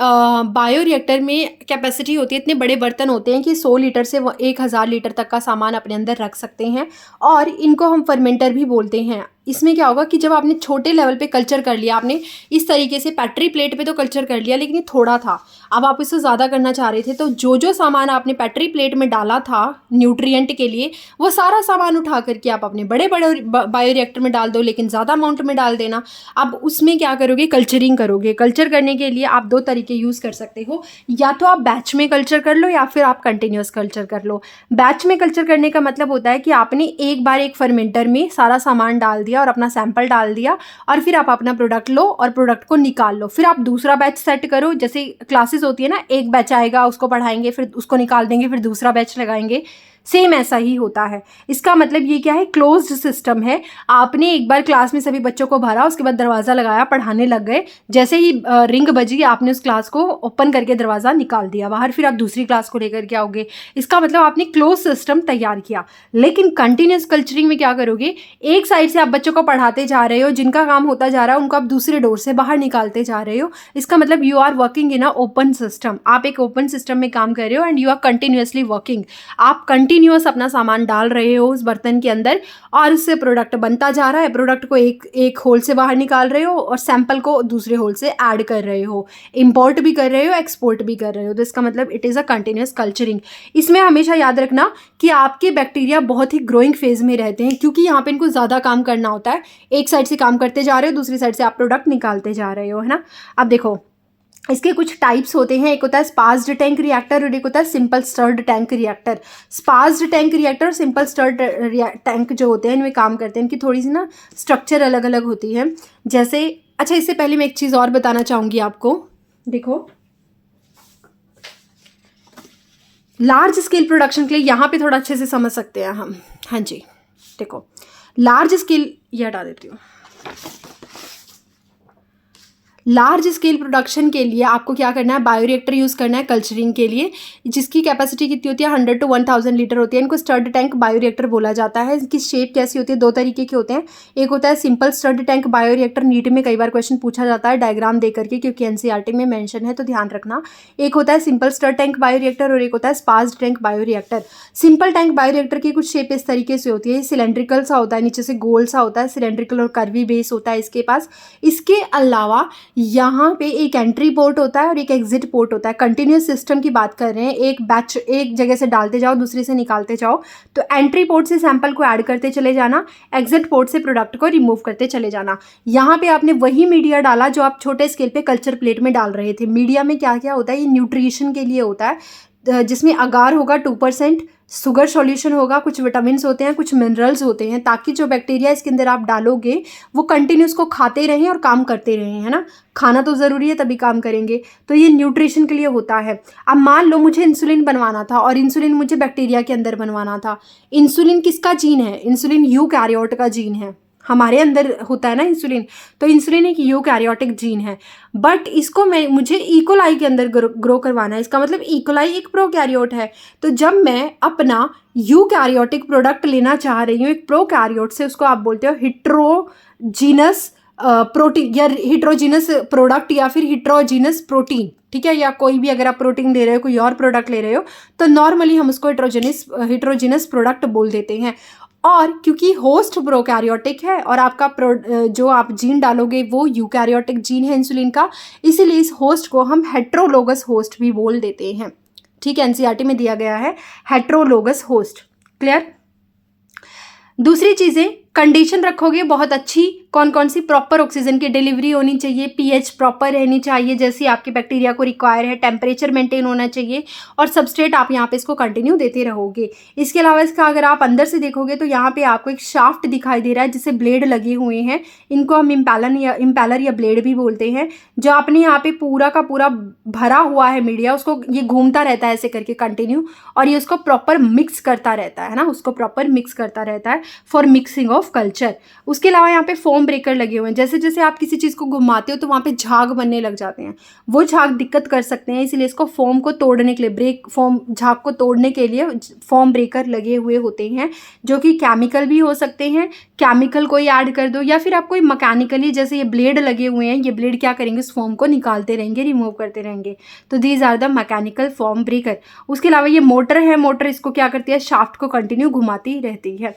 A: बायो रिएक्टर में कैपेसिटी होती है, इतने बड़े बर्तन होते हैं कि 100 लीटर से 1000 लीटर तक का सामान अपने अंदर रख सकते हैं और इनको हम फर्मेंटर भी बोलते हैं। इसमें क्या होगा कि जब आपने छोटे लेवल पे कल्चर कर लिया, आपने इस तरीके से पैट्री प्लेट पे तो कल्चर कर लिया लेकिन ये थोड़ा था, अब आप इससे ज़्यादा करना चाह रहे थे, तो जो जो सामान आपने पैट्री प्लेट में डाला था न्यूट्रिएंट के लिए, वो सारा सामान उठा करके आप अपने बड़े बड़े बायो रिएक्टर में डाल दो, लेकिन ज़्यादा अमाउंट में डाल देना। अब उसमें क्या करोगे, कल्चरिंग करोगे। कल्चर करने के लिए आप 2 तरीके यूज़ कर सकते हो, या तो आप बैच में कल्चर कर लो या फिर आप कंटिन्यूस कल्चर कर लो। बैच में कल्चर करने का मतलब होता है कि आपने एक बार एक फर्मेंटर में सारा सामान डाल दिया और अपना सैंपल डाल दिया और फिर आप अपना प्रोडक्ट लो और प्रोडक्ट को निकाल लो। फिर आप दूसरा बैच सेट करो, जैसे क्लासेस होती है ना, एक बैच आएगा उसको पढ़ाएंगे, फिर उसको निकाल देंगे, फिर दूसरा बैच लगाएंगे। सेम ऐसा ही होता है। इसका मतलब ये क्या है, क्लोज्ड सिस्टम है। आपने एक बार क्लास में सभी बच्चों को भरा, उसके बाद दरवाज़ा लगाया, पढ़ाने लग गए, जैसे ही रिंग बजी आपने उस क्लास को ओपन करके दरवाज़ा निकाल दिया बाहर, फिर आप दूसरी क्लास को लेकर के आओगे। इसका मतलब आपने क्लोज सिस्टम तैयार किया। लेकिन कंटिन्यूस कल्चरिंग में क्या करोगे, एक साइड से आप बच्चों को पढ़ाते जा रहे हो, जिनका काम होता जा रहा है उनको आप दूसरे डोर से बाहर निकालते जा रहे हो। इसका मतलब you are working in a open system. आप एक ओपन सिस्टम में काम कर रहे हो and you are continuously working. आप कंटिन्यूअस अपना सामान डाल रहे हो उस बर्तन के अंदर और उससे प्रोडक्ट बनता जा रहा है। प्रोडक्ट को एक होल से बाहर निकाल रहे हो और सैंपल को दूसरे होल से ऐड कर रहे हो, इंपोर्ट भी कर रहे हो, एक्सपोर्ट भी कर रहे हो। तो इसका मतलब it is a continuous culturing. इसमें हमेशा याद रखना कि आपके बैक्टीरिया बहुत ही ग्रोइंग फेज में रहते हैं, क्योंकि यहाँ पे इनको ज़्यादा काम करना होता है। एक साइड से काम करते जा रहे हो, दूसरी साइड से आप प्रोडक्ट निकालते जा रहे हो, है ना। अब देखो इसके कुछ टाइप्स होते हैं। एक होता है स्पार्स्ड टैंक रिएक्टर और एक होता है simple stirred tank reactor. Sparsed tank reactor और सिंपल स्टर्ड टैंक जो होते हैं इनमें काम करते हैं, इनकी थोड़ी सी ना स्ट्रक्चर अलग अलग होती है। जैसे अच्छा, इससे पहले मैं एक चीज़ और बताना चाहूँगी आपको। देखो लार्ज स्केल प्रोडक्शन के लिए यहाँ पे थोड़ा अच्छे से समझ सकते हैं हम। हाँ जी, देखो लार्ज स्केल, ये हटा देती हूँ। लार्ज स्केल प्रोडक्शन के लिए आपको क्या करना है, बायोरिएक्टर यूज़ करना है कल्चरिंग के लिए, जिसकी कैपेसिटी कितनी होती है 100 to 1000 लीटर होती है। इनको स्टर्ड टैंक बायोरिएक्टर बोला जाता है। इनकी शेप कैसी होती है, दो तरीके के होते हैं। एक होता है simple stirred tank bioreactor, NEET में कई बार क्वेश्चन पूछा जाता है डायग्राम दे करके, क्योंकि एनसीईआरटी में मेंशन है तो ध्यान रखना। एक होता है सिंपल स्टर्ड टैंक बायोरिएक्टर और एक होता है sparge tank bioreactor. Simple tank bioreactor की कुछ शेप इस तरीके से होती है, सिलेंड्रिकल सा होता है, नीचे से गोल सा होता है, सिलेंड्रिकल और कर्वी बेस होता है इसके पास। इसके अलावा यहाँ पे एक एंट्री पोर्ट होता है और एक एग्जिट पोर्ट होता है। कंटिन्यूस सिस्टम की बात कर रहे हैं, एक बैच एक जगह से डालते जाओ दूसरे से निकालते जाओ, तो एंट्री पोर्ट से सैंपल को ऐड करते चले जाना, एग्जिट पोर्ट से प्रोडक्ट को रिमूव करते चले जाना। यहाँ पे आपने वही मीडिया डाला जो आप छोटे स्केल पे कल्चर प्लेट में डाल रहे थे। मीडिया में क्या क्या होता है, ये न्यूट्रिशन के लिए होता है, जिसमें अगार होगा 2%, शुगर सॉल्यूशन होगा, कुछ विटामिन्स होते हैं, कुछ मिनरल्स होते हैं, ताकि जो बैक्टीरिया इसके अंदर आप डालोगे वो कंटिन्यूस को खाते रहें और काम करते रहें, है ना। खाना तो ज़रूरी है तभी काम करेंगे, तो ये न्यूट्रिशन के लिए होता है। अब मान लो मुझे इंसुलिन बनवाना था और इंसुलिन मुझे बैक्टीरिया के अंदर बनवाना था। इंसुलिन किसका जीन है, इंसुलिन यूकैरियोट का जीन है, हमारे अंदर होता है ना इंसुलिन, तो इंसुलिन एक यूकैरियोटिक जीन है। बट इसको मुझे इकोलाई के अंदर ग्रो करवाना है, इसका मतलब इकोलाई एक प्रोकैरियोट है। तो जब मैं अपना यूकैरियोटिक प्रोडक्ट लेना चाह रही हूँ एक प्रोकैरियोट से, उसको आप बोलते हो हिट्रोजीनस प्रोटीन या हिट्रोजीनस प्रोडक्ट या फिर हिट्रोजीनस प्रोटीन, ठीक है। या कोई भी अगर आप प्रोटीन ले रहे हो, कोई और प्रोडक्ट ले रहे हो, तो नॉर्मली हम उसको हिट्रोजीनस प्रोडक्ट बोल देते हैं। और क्योंकि होस्ट प्रोकैरियोटिक है और आपका जो आप जीन डालोगे वो यूकैरियोटिक जीन है इंसुलिन का, इसीलिए इस होस्ट को हम हेट्रोलोगस होस्ट भी बोल देते हैं, ठीक है। एनसीईआरटी में दिया गया है हेट्रोलोगस होस्ट, क्लियर। दूसरी चीज़ें, कंडीशन रखोगे बहुत अच्छी, कौन कौन सी, प्रॉपर ऑक्सीजन की डिलीवरी होनी चाहिए, पीएच प्रॉपर रहनी चाहिए जैसी आपके बैक्टीरिया को रिक्वायर है, टेम्परेचर मेंटेन होना चाहिए, और सबस्ट्रेट आप यहाँ पे इसको कंटिन्यू देते रहोगे। इसके अलावा इसका अगर आप अंदर से देखोगे तो यहाँ पे आपको एक शाफ्ट दिखाई दे रहा है जिससे ब्लेड लगे हुए हैं, इनको हम इम्पैलर या ब्लेड भी बोलते हैं। जो आपने यहाँ पे पूरा का पूरा भरा हुआ है मीडिया, उसको ये घूमता रहता है ऐसे करके कंटिन्यू, और ये उसको प्रॉपर मिक्स करता रहता है ना, उसको प्रॉपर मिक्स करता रहता है फॉर मिक्सिंग ऑफ कल्चर। उसके अलावा यहाँ पे फोम ब्रेकर लगे हुए हैं, जैसे जैसे आप किसी चीज़ को घुमाते हो तो वहाँ पे झाग बनने लग जाते हैं, वो झाग दिक्कत कर सकते हैं, इसलिए इसको फोम को तोड़ने के लिए झाग को तोड़ने के लिए फोम ब्रेकर लगे हुए होते हैं, जो कि केमिकल भी हो सकते हैं, केमिकल कोई ऐड कर दो, या फिर आप कोई मैकेनिकली, जैसे ये ब्लेड लगे हुए हैं, ये ब्लेड क्या करेंगे, उस फोम को निकालते रहेंगे, रिमूव करते रहेंगे, तो these are the mechanical foam breaker. उसके अलावा ये मोटर है, मोटर इसको क्या करती है, शाफ्ट को कंटिन्यू घुमाती रहती है।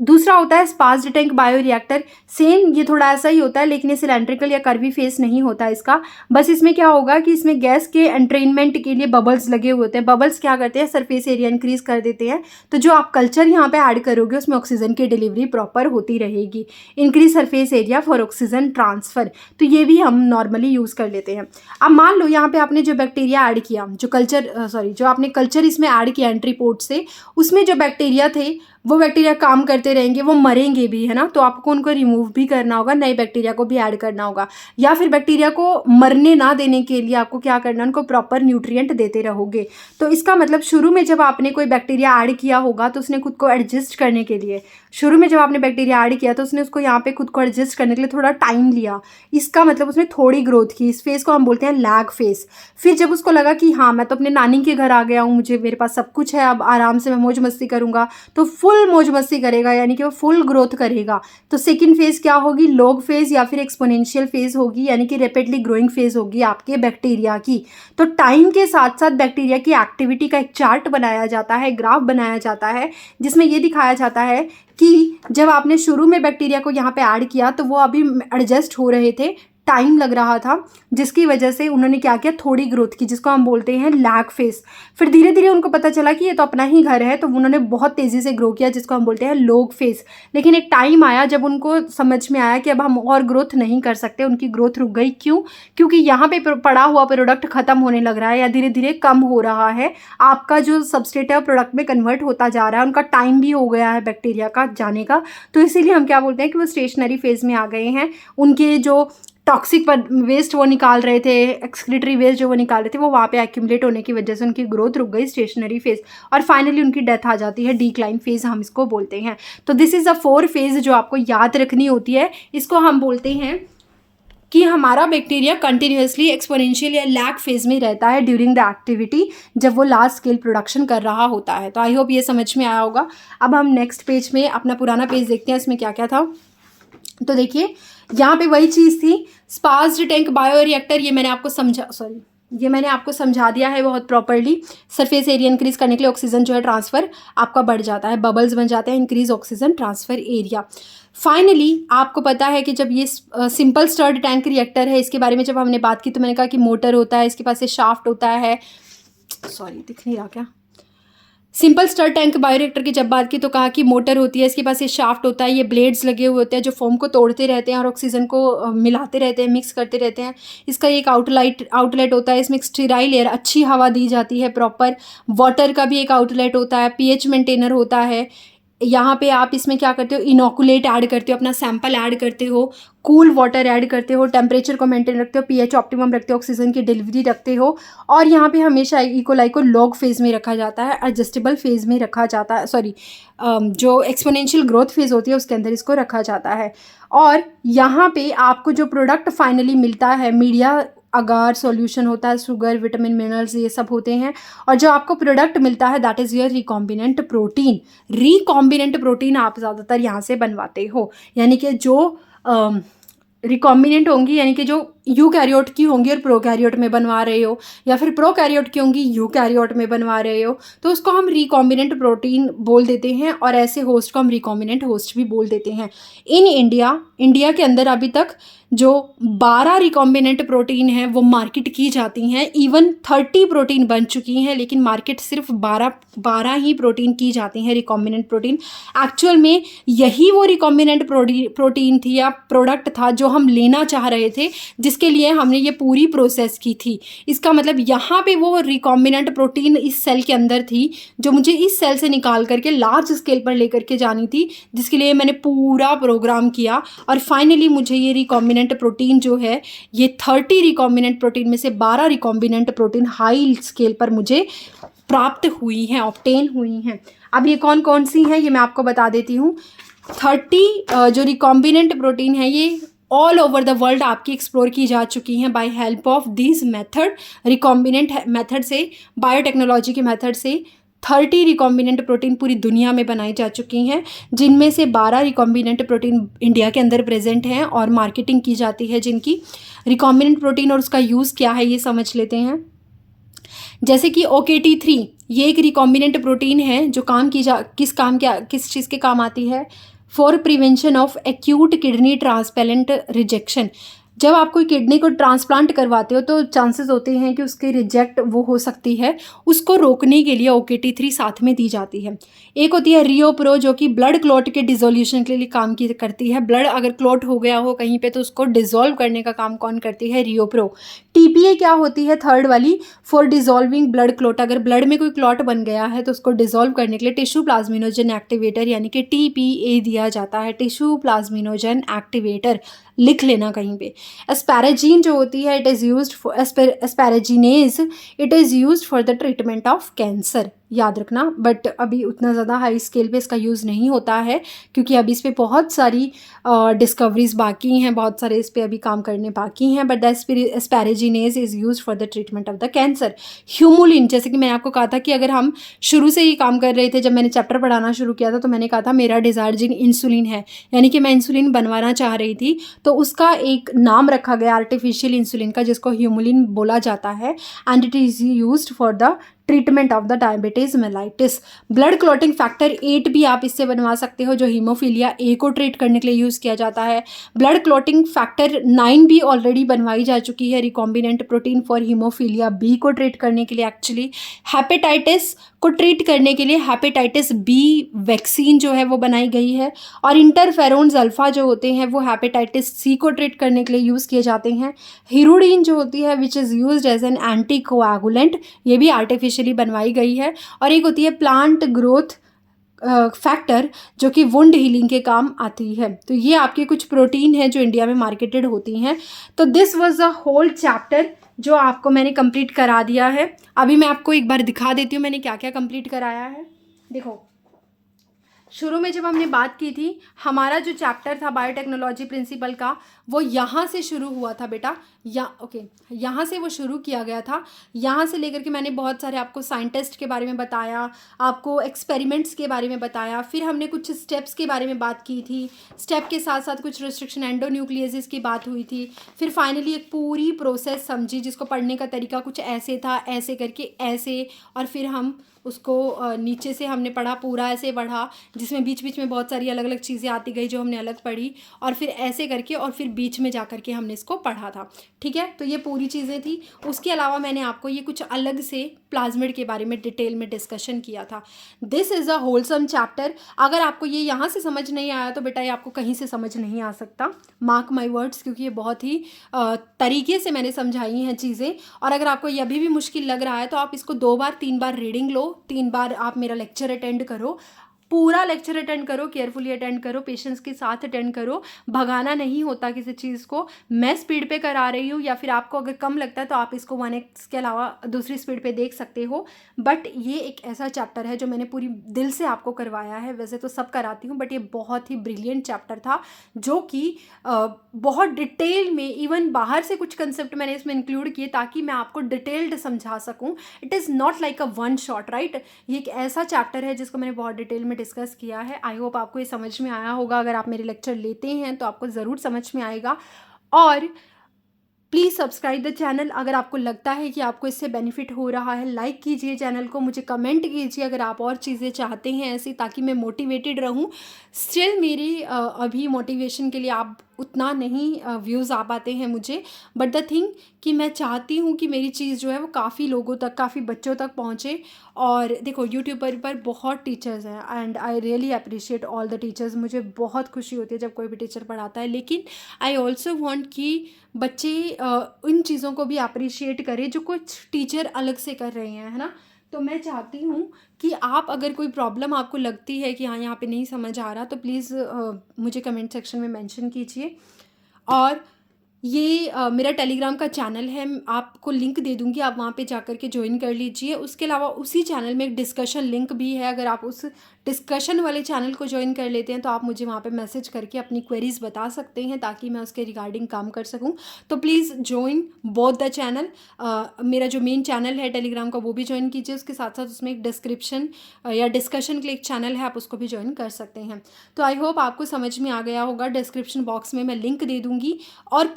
A: दूसरा होता है स्पार्ज टैंक बायोरिएक्टर, सेम ये थोड़ा ऐसा ही होता है, लेकिन ये सिलेंड्रिकल या कर्वी फेस नहीं होता इसका। बस इसमें क्या होगा कि इसमें गैस के एंट्रेनमेंट के लिए बबल्स लगे हुए होते हैं। बबल्स क्या करते हैं, सरफेस एरिया इंक्रीज कर देते हैं, तो जो आप कल्चर यहाँ पे ऐड करोगे उसमें ऑक्सीजन की डिलीवरी प्रॉपर होती रहेगी। Increase surface area for oxygen transfer, तो ये भी हम नॉर्मली यूज़ कर लेते हैं। अब मान लो यहाँ पे आपने जो बैक्टीरिया ऐड किया, जो आपने कल्चर इसमें ऐड किया एंट्री पोर्ट से, उसमें जो बैक्टीरिया थे वो बैक्टीरिया काम करते रहेंगे, वो मरेंगे भी, है ना, तो आपको उनको रिमूव भी करना होगा, नए बैक्टीरिया को भी ऐड करना होगा, या फिर बैक्टीरिया को मरने ना देने के लिए आपको क्या करना है, उनको प्रॉपर न्यूट्रिएंट देते रहोगे। तो इसका मतलब शुरू में जब आपने कोई बैक्टीरिया ऐड किया होगा तो उसने खुद को एडजस्ट करने के लिए, शुरू में जब आपने बैक्टीरिया ऐड किया तो उसने उसको यहाँ पे खुद को एडजस्ट करने के लिए थोड़ा टाइम लिया, इसका मतलब उसने थोड़ी ग्रोथ की, इस फेज़ को हम बोलते हैं लैग फेज़। फिर जब उसको लगा कि हाँ मैं तो अपने नानी के घर आ गया हूँ, मेरे पास सब कुछ है, अब आराम से मैं मौज मस्ती करूँगा, तो फुल मौज मस्ती करेगा, यानी कि वो फुल ग्रोथ करेगा। तो सेकंड फेज़ क्या होगी, लॉग फेज़ या फिर एक्सपोनेंशियल फेज़ होगी, यानी कि रैपिडली ग्रोइंग फेज़ होगी आपके बैक्टीरिया की। तो टाइम के साथ साथ बैक्टीरिया की एक्टिविटी का एक चार्ट बनाया जाता है, ग्राफ बनाया जाता है, जिसमें ये दिखाया जाता है कि जब आपने शुरू में बैक्टीरिया को यहाँ पे ऐड किया तो वो अभी एडजस्ट हो रहे थे, टाइम लग रहा था, जिसकी वजह से उन्होंने क्या किया, थोड़ी ग्रोथ की, जिसको हम बोलते हैं लैग फेस। फिर धीरे धीरे उनको पता चला कि ये तो अपना ही घर है, तो उन्होंने बहुत तेज़ी से ग्रो किया, जिसको हम बोलते हैं लॉग फेस। लेकिन एक टाइम आया जब उनको समझ में आया कि अब हम और ग्रोथ नहीं कर सकते, उनकी ग्रोथ रुक गई। क्यों? क्योंकि यहाँ पे पड़ा हुआ प्रोडक्ट खत्म होने लग रहा है या धीरे धीरे कम हो रहा है, आपका जो सबस्ट्रेट है प्रोडक्ट में कन्वर्ट होता जा रहा है, उनका टाइम भी हो गया है बैक्टीरिया का जाने का, तो इसीलिए हम क्या बोलते हैं कि वो स्टेशनरी फेज में आ गए हैं। उनके जो टॉक्सिक वेस्ट वो निकाल रहे थे, एक्सक्रीटरी वेस्ट जो वो निकाल रहे थे, वो वहाँ पे एक्यूमुलेट होने की वजह से उनकी ग्रोथ रुक गई, स्टेशनरी फेज, और फाइनली उनकी डेथ आ जाती है, डिक्लाइन फेज हम इसको बोलते हैं। तो दिस इज़ अ 4 फेज जो आपको याद रखनी होती है। इसको हम बोलते हैं कि हमारा बैक्टीरिया कंटिन्यूसली एक्सपोनेंशियल या लैग फेज में रहता है ड्यूरिंग द एक्टिविटी, जब वो लार्ज स्केल प्रोडक्शन कर रहा होता है। तो आई होप ये समझ में आया होगा। अब हम नेक्स्ट पेज में अपना पुराना पेज देखते हैं, इसमें क्या क्या था। तो देखिए यहाँ पे वही चीज़ थी, स्पार्स्ड टैंक बायोरिएक्टर, ये मैंने आपको समझा दिया है बहुत प्रॉपरली। सरफेस एरिया इंक्रीज करने के लिए ऑक्सीजन जो है ट्रांसफ़र आपका बढ़ जाता है, बबल्स बन जाते हैं, increase oxygen transfer area. Finally आपको पता है कि जब ये सिंपल स्टर्ड टैंक रिएक्टर है, इसके बारे में जब हमने बात की तो मैंने कहा कि मोटर होता है, इसके पास से शाफ्ट होता है, दिख नहीं रहा क्या, सिंपल स्टर टैंक बायोरिएक्टर की जब बात की तो कहा कि मोटर होती है, इसके पास ये शाफ्ट होता है, ये ब्लेड्स लगे हुए होते हैं जो फोम को तोड़ते रहते हैं और ऑक्सीजन को मिलाते रहते हैं, मिक्स करते रहते हैं। इसका एक आउटलेट होता है, इसमें स्टीराइल एयर, अच्छी हवा दी जाती है प्रॉपर। वाटर का भी एक आउटलेट होता है, पीएच मेंटेनर होता है। यहाँ पे आप इसमें क्या करते हो, इनोकुलेट ऐड करते हो, अपना सैंपल ऐड करते हो, कूल वाटर ऐड करते हो, टेम्परेचर को मेंटेन रखते हो, पीएच ऑप्टिमम रखते हो, ऑक्सीजन की डिलीवरी रखते हो। और यहाँ पे हमेशा इकोलाई को लॉग फेज में रखा जाता है, एडजस्टेबल फेज में रखा जाता है, जो एक्सपोनेंशियल ग्रोथ फेज होती है उसके अंदर इसको रखा जाता है। और यहाँ पे आपको जो प्रोडक्ट फाइनली मिलता है, मीडिया अगार सॉल्यूशन होता है, शुगर, विटामिन, मिनरल्स ये सब होते हैं। और जो आपको प्रोडक्ट मिलता है that is your recombinant protein. Recombinant protein आप ज़्यादातर यहाँ से बनवाते हो, यानी कि जो रिकॉम्बिनेंट होंगी, यानी कि जो यूकैरियोट की होंगी और प्रोकैरियोट में बनवा रहे हो, या फिर प्रोकैरियोट की होंगी यूकैरियोट में बनवा रहे हो, तो उसको हम रिकॉम्बिनेंट प्रोटीन बोल देते हैं। और ऐसे होस्ट को हम रिकॉम्बिनेंट होस्ट भी बोल देते हैं। इन इंडिया के अंदर अभी तक जो 12 रिकॉम्बिनेंट प्रोटीन है वो मार्केट की जाती हैं। इवन 30 प्रोटीन बन चुकी हैं, लेकिन मार्केट सिर्फ 12 ही प्रोटीन की जाती हैं, रिकॉम्बिनेंट प्रोटीन। एक्चुअल में यही वो रिकॉम्बिनेंट प्रोटीन थी या प्रोडक्ट था जो हम लेना चाह रहे थे, जिसके लिए हमने ये पूरी प्रोसेस की थी। इसका मतलब यहाँ पे वो रिकॉम्बिनेंट प्रोटीन इस सेल के अंदर थी जो मुझे इस सेल से निकाल करके लार्ज स्केल पर लेकर के जानी थी, जिसके लिए मैंने पूरा प्रोग्राम किया। और फाइनली मुझे ये रिकॉम्बिनेंट प्रोटीन जो है, ये 30 रिकॉम्बिनेंट प्रोटीन में से 12 रिकॉम्बिनेंट प्रोटीन हाई स्केल पर मुझे प्राप्त हुई हैं, ऑब्टेन हुई हैं। अब ये कौन कौन सी हैं ये मैं आपको बता देती हूँ। 30 जो रिकॉम्बिनेंट प्रोटीन है ये ऑल ओवर द वर्ल्ड आपकी एक्सप्लोर की जा चुकी हैं by help of this method, recombinant method से, बायोटेक्नोलॉजी के मेथड से। 30 रिकॉम्बिनेंट प्रोटीन पूरी दुनिया में बनाई जा चुकी हैं, जिनमें से 12 रिकॉम्बिनेंट प्रोटीन इंडिया के अंदर प्रेजेंट हैं और मार्केटिंग की जाती है जिनकी। रिकॉम्बिनेंट प्रोटीन और उसका यूज़ क्या है ये समझ लेते हैं। जैसे कि OKT3 ये एक रिकॉम्बिनेंट प्रोटीन है जो किस चीज़ के काम आती है, for prevention of acute kidney transplant rejection. जब आप कोई किडनी को ट्रांसप्लांट करवाते हो तो चांसेस होते हैं कि उसके रिजेक्ट वो हो सकती है, उसको रोकने के लिए OKT3 साथ में दी जाती है। एक होती है रियोप्रो जो कि ब्लड क्लॉट के डिसोल्यूशन के लिए काम करती है। ब्लड अगर क्लॉट हो गया हो कहीं पे तो उसको डिसॉल्व करने का काम कौन करती है, रियोप्रो। TPA क्या होती है, थर्ड वाली, फॉर डिसॉल्विंग ब्लड क्लॉट। अगर ब्लड में कोई क्लॉट बन गया है तो उसको डिसॉल्व करने के लिए टिश्यू प्लाज्मिनोजन एक्टिवेटर यानी कि TPA दिया जाता है, टिश्यू प्लाज्मिनोजन एक्टिवेटर, लिख लेना कहीं पे। एस्पैराजीन जो होती है it is used for asparaginase, it is used for the treatment of cancer, याद रखना। बट अभी उतना ज़्यादा हाई स्केल पे इसका यूज़ नहीं होता है क्योंकि अभी इस पर बहुत सारी डिस्कवरीज बाकी हैं, बहुत सारे इस पर अभी काम करने बाकी हैं। But the asparaginase is used for the treatment of the cancer. Humulin, जैसे कि मैंने आपको कहा था कि अगर हम शुरू से ही काम कर रहे थे, जब मैंने चैप्टर पढ़ाना शुरू किया था तो मैंने कहा था मेरा डिज़ायर्ड जीन इंसुलिन है, यानी कि मैं इंसुलिन बनवाना चाह रही थी, तो उसका एक नाम रखा गया आर्टिफिशियल इंसुलिन का जिसको ह्यूमुलिन बोला जाता है। And it is used for the treatment of the diabetes mellitus. Blood clotting factor 8 भी आप इससे बनवा सकते हो जो हीमोफीलिया ए को ट्रीट करने के लिए यूज़ किया जाता है। ब्लड क्लॉटिंग फैक्टर 9 भी ऑलरेडी बनवाई जा चुकी है, recombinant protein for haemophilia B को ट्रीट करने के लिए। एक्चुअली हेपेटाइटिस को ट्रीट करने के लिए हेपेटाइटिस बी वैक्सीन जो है वो बनाई गई है। और इंटरफेरोन्स अल्फा जो होते हैं वो हेपेटाइटिस सी को ट्रीट करने के लिए यूज़ किए जाते हैं। हिरुडीन जो होती है which is used as an anti coagulant, ये भी आर्टिफिशियली बनवाई गई है। और एक होती है प्लांट ग्रोथ फैक्टर जो कि वुंड हीलिंग के काम आती है। तो ये आपके कुछ प्रोटीन है जो इंडिया में मार्केटेड होती हैं। तो this was a whole chapter जो आपको मैंने कंप्लीट करा दिया है। अभी मैं आपको एक बार दिखा देती हूँ मैंने क्या क्या कंप्लीट कराया है। देखो, शुरू में जब हमने बात की थी, हमारा जो चैप्टर था बायोटेक्नोलॉजी प्रिंसिपल का, वो यहाँ से शुरू हुआ था बेटा। यहाँ से वो शुरू किया गया था। यहाँ से लेकर के मैंने बहुत सारे आपको साइंटिस्ट के बारे में बताया, आपको एक्सपेरिमेंट्स के बारे में बताया, फिर हमने कुछ स्टेप्स के बारे में बात की थी, स्टेप के साथ साथ कुछ रिस्ट्रिक्शन एंडोन्यूक्लियसिस की बात हुई थी, फिर फाइनली एक पूरी प्रोसेस समझी जिसको पढ़ने का तरीका कुछ ऐसे था, ऐसे करके ऐसे, और फिर हम उसको नीचे से हमने पढ़ा, पूरा ऐसे पढ़ा, जिसमें बीच बीच में बहुत सारी अलग अलग चीज़ें आती गई जो हमने अलग पढ़ी, और फिर ऐसे करके, और फिर बीच में जा कर के हमने इसको पढ़ा था। ठीक है, तो ये पूरी चीज़ें थी। उसके अलावा मैंने आपको ये कुछ अलग से प्लाज्मिड के बारे में डिटेल में डिस्कशन किया था। This is a wholesome chapter. अगर आपको ये यहाँ से समझ नहीं आया तो बेटा ये आपको कहीं से समझ नहीं आ सकता, मार्क माई वर्ड्स, क्योंकि ये बहुत ही तरीके से मैंने समझाई हैं चीज़ें। और अगर आपको ये अभी भी मुश्किल लग रहा है तो आप इसको 2 बार 3 बार रीडिंग लो, 3 बार आप मेरा लेक्चर अटेंड करो, पूरा लेक्चर अटेंड करो, केयरफुली अटेंड करो, पेशेंस के साथ अटेंड करो। भगाना नहीं होता किसी चीज़ को। मैं स्पीड पे करा रही हूँ, या फिर आपको अगर कम लगता है तो आप इसको 1x के अलावा दूसरी स्पीड पे देख सकते हो। बट ये एक ऐसा चैप्टर है जो मैंने पूरी दिल से आपको करवाया है। वैसे तो सब कराती हूँ, बट ये बहुत ही ब्रिलियंट चैप्टर था जो कि बहुत डिटेल में, इवन बाहर से कुछ कंसेप्ट मैंने इसमें इंक्लूड किए ताकि मैं आपको डिटेल्ड समझा सकूँ। It is not like a one shot, right. ये एक ऐसा चैप्टर है जिसको मैंने बहुत डिटेल में डिस्कस किया है। आई होप आपको ये समझ में आया होगा। अगर आप मेरे लेक्चर लेते हैं तो आपको ज़रूर समझ में आएगा। और प्लीज़ सब्सक्राइब द चैनल अगर आपको लगता है कि आपको इससे बेनिफिट हो रहा है। लाइक कीजिए चैनल को, मुझे कमेंट कीजिए अगर आप और चीज़ें चाहते हैं ऐसी, ताकि मैं मोटिवेटेड रहूं। स्टिल मेरी अभी मोटिवेशन के लिए आप उतना नहीं व्यूज़ आ पाते हैं मुझे, बट द थिंग कि मैं चाहती हूँ कि मेरी चीज़ जो है वो काफ़ी लोगों तक, काफ़ी बच्चों तक पहुँचे। और देखो, यूट्यूब पर बहुत टीचर्स हैं and I really appreciate all the teachers. मुझे बहुत खुशी होती है जब कोई भी टीचर पढ़ाता है, लेकिन आई ऑल्सो वॉन्ट कि बच्चे इन चीज़ों को भी अप्रिशिएट करें जो कुछ टीचर अलग से कर रहे हैं, है ना। तो मैं चाहती हूँ कि आप, अगर कोई प्रॉब्लम आपको लगती है कि हाँ यहाँ पे नहीं समझ आ रहा, तो प्लीज़ मुझे कमेंट सेक्शन में मेंशन कीजिए। और ये मेरा टेलीग्राम का चैनल है, आपको लिंक दे दूँगी, आप वहाँ पे जाकर के ज्वाइन कर लीजिए। उसके अलावा उसी चैनल में एक डिस्कशन लिंक भी है। अगर आप उस डिस्कशन वाले चैनल को ज्वाइन कर लेते हैं तो आप मुझे वहाँ पे मैसेज करके अपनी क्वेरीज़ बता सकते हैं ताकि मैं उसके रिगार्डिंग काम कर सकूँ। तो please join both the channel. मेरा जो मेन चैनल है टेलीग्राम का वो भी ज्वाइन कीजिए, उसके साथ साथ उसमें एक डिस्क्रिप्शन या डिस्कशन के लिए एक चैनल है, आप उसको भी ज्वाइन कर सकते हैं। तो आई होप आपको समझ में आ गया होगा। डिस्क्रिप्शन बॉक्स में मैं लिंक दे दूँगी, और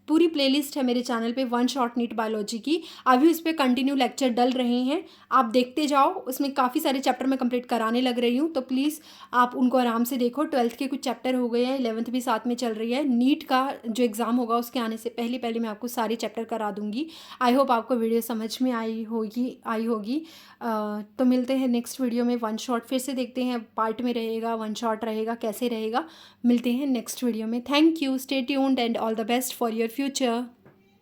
A: पूरी प्लेलिस्ट है मेरे चैनल पे वन शॉट नीट बायोलॉजी की। अभी उस पर कंटिन्यू लेक्चर डल रहे हैं, आप देखते जाओ। उसमें काफ़ी सारे चैप्टर मैं कंप्लीट कराने लग रही हूँ, तो प्लीज़ आप उनको आराम से देखो। 12th के कुछ चैप्टर हो गए हैं, 11th भी साथ में चल रही है। नीट का जो एग्ज़ाम होगा उसके आने से पहले पहले मैं आपको सारे चैप्टर करा दूँगी। आई होप आपको वीडियो समझ में आई होगी। तो मिलते हैं नेक्स्ट वीडियो में। वन शॉट फिर से देखते हैं, पार्ट में रहेगा, वन शॉट रहेगा, कैसे रहेगा। मिलते हैं नेक्स्ट वीडियो में। Thank you, stay tuned and all the best for your future.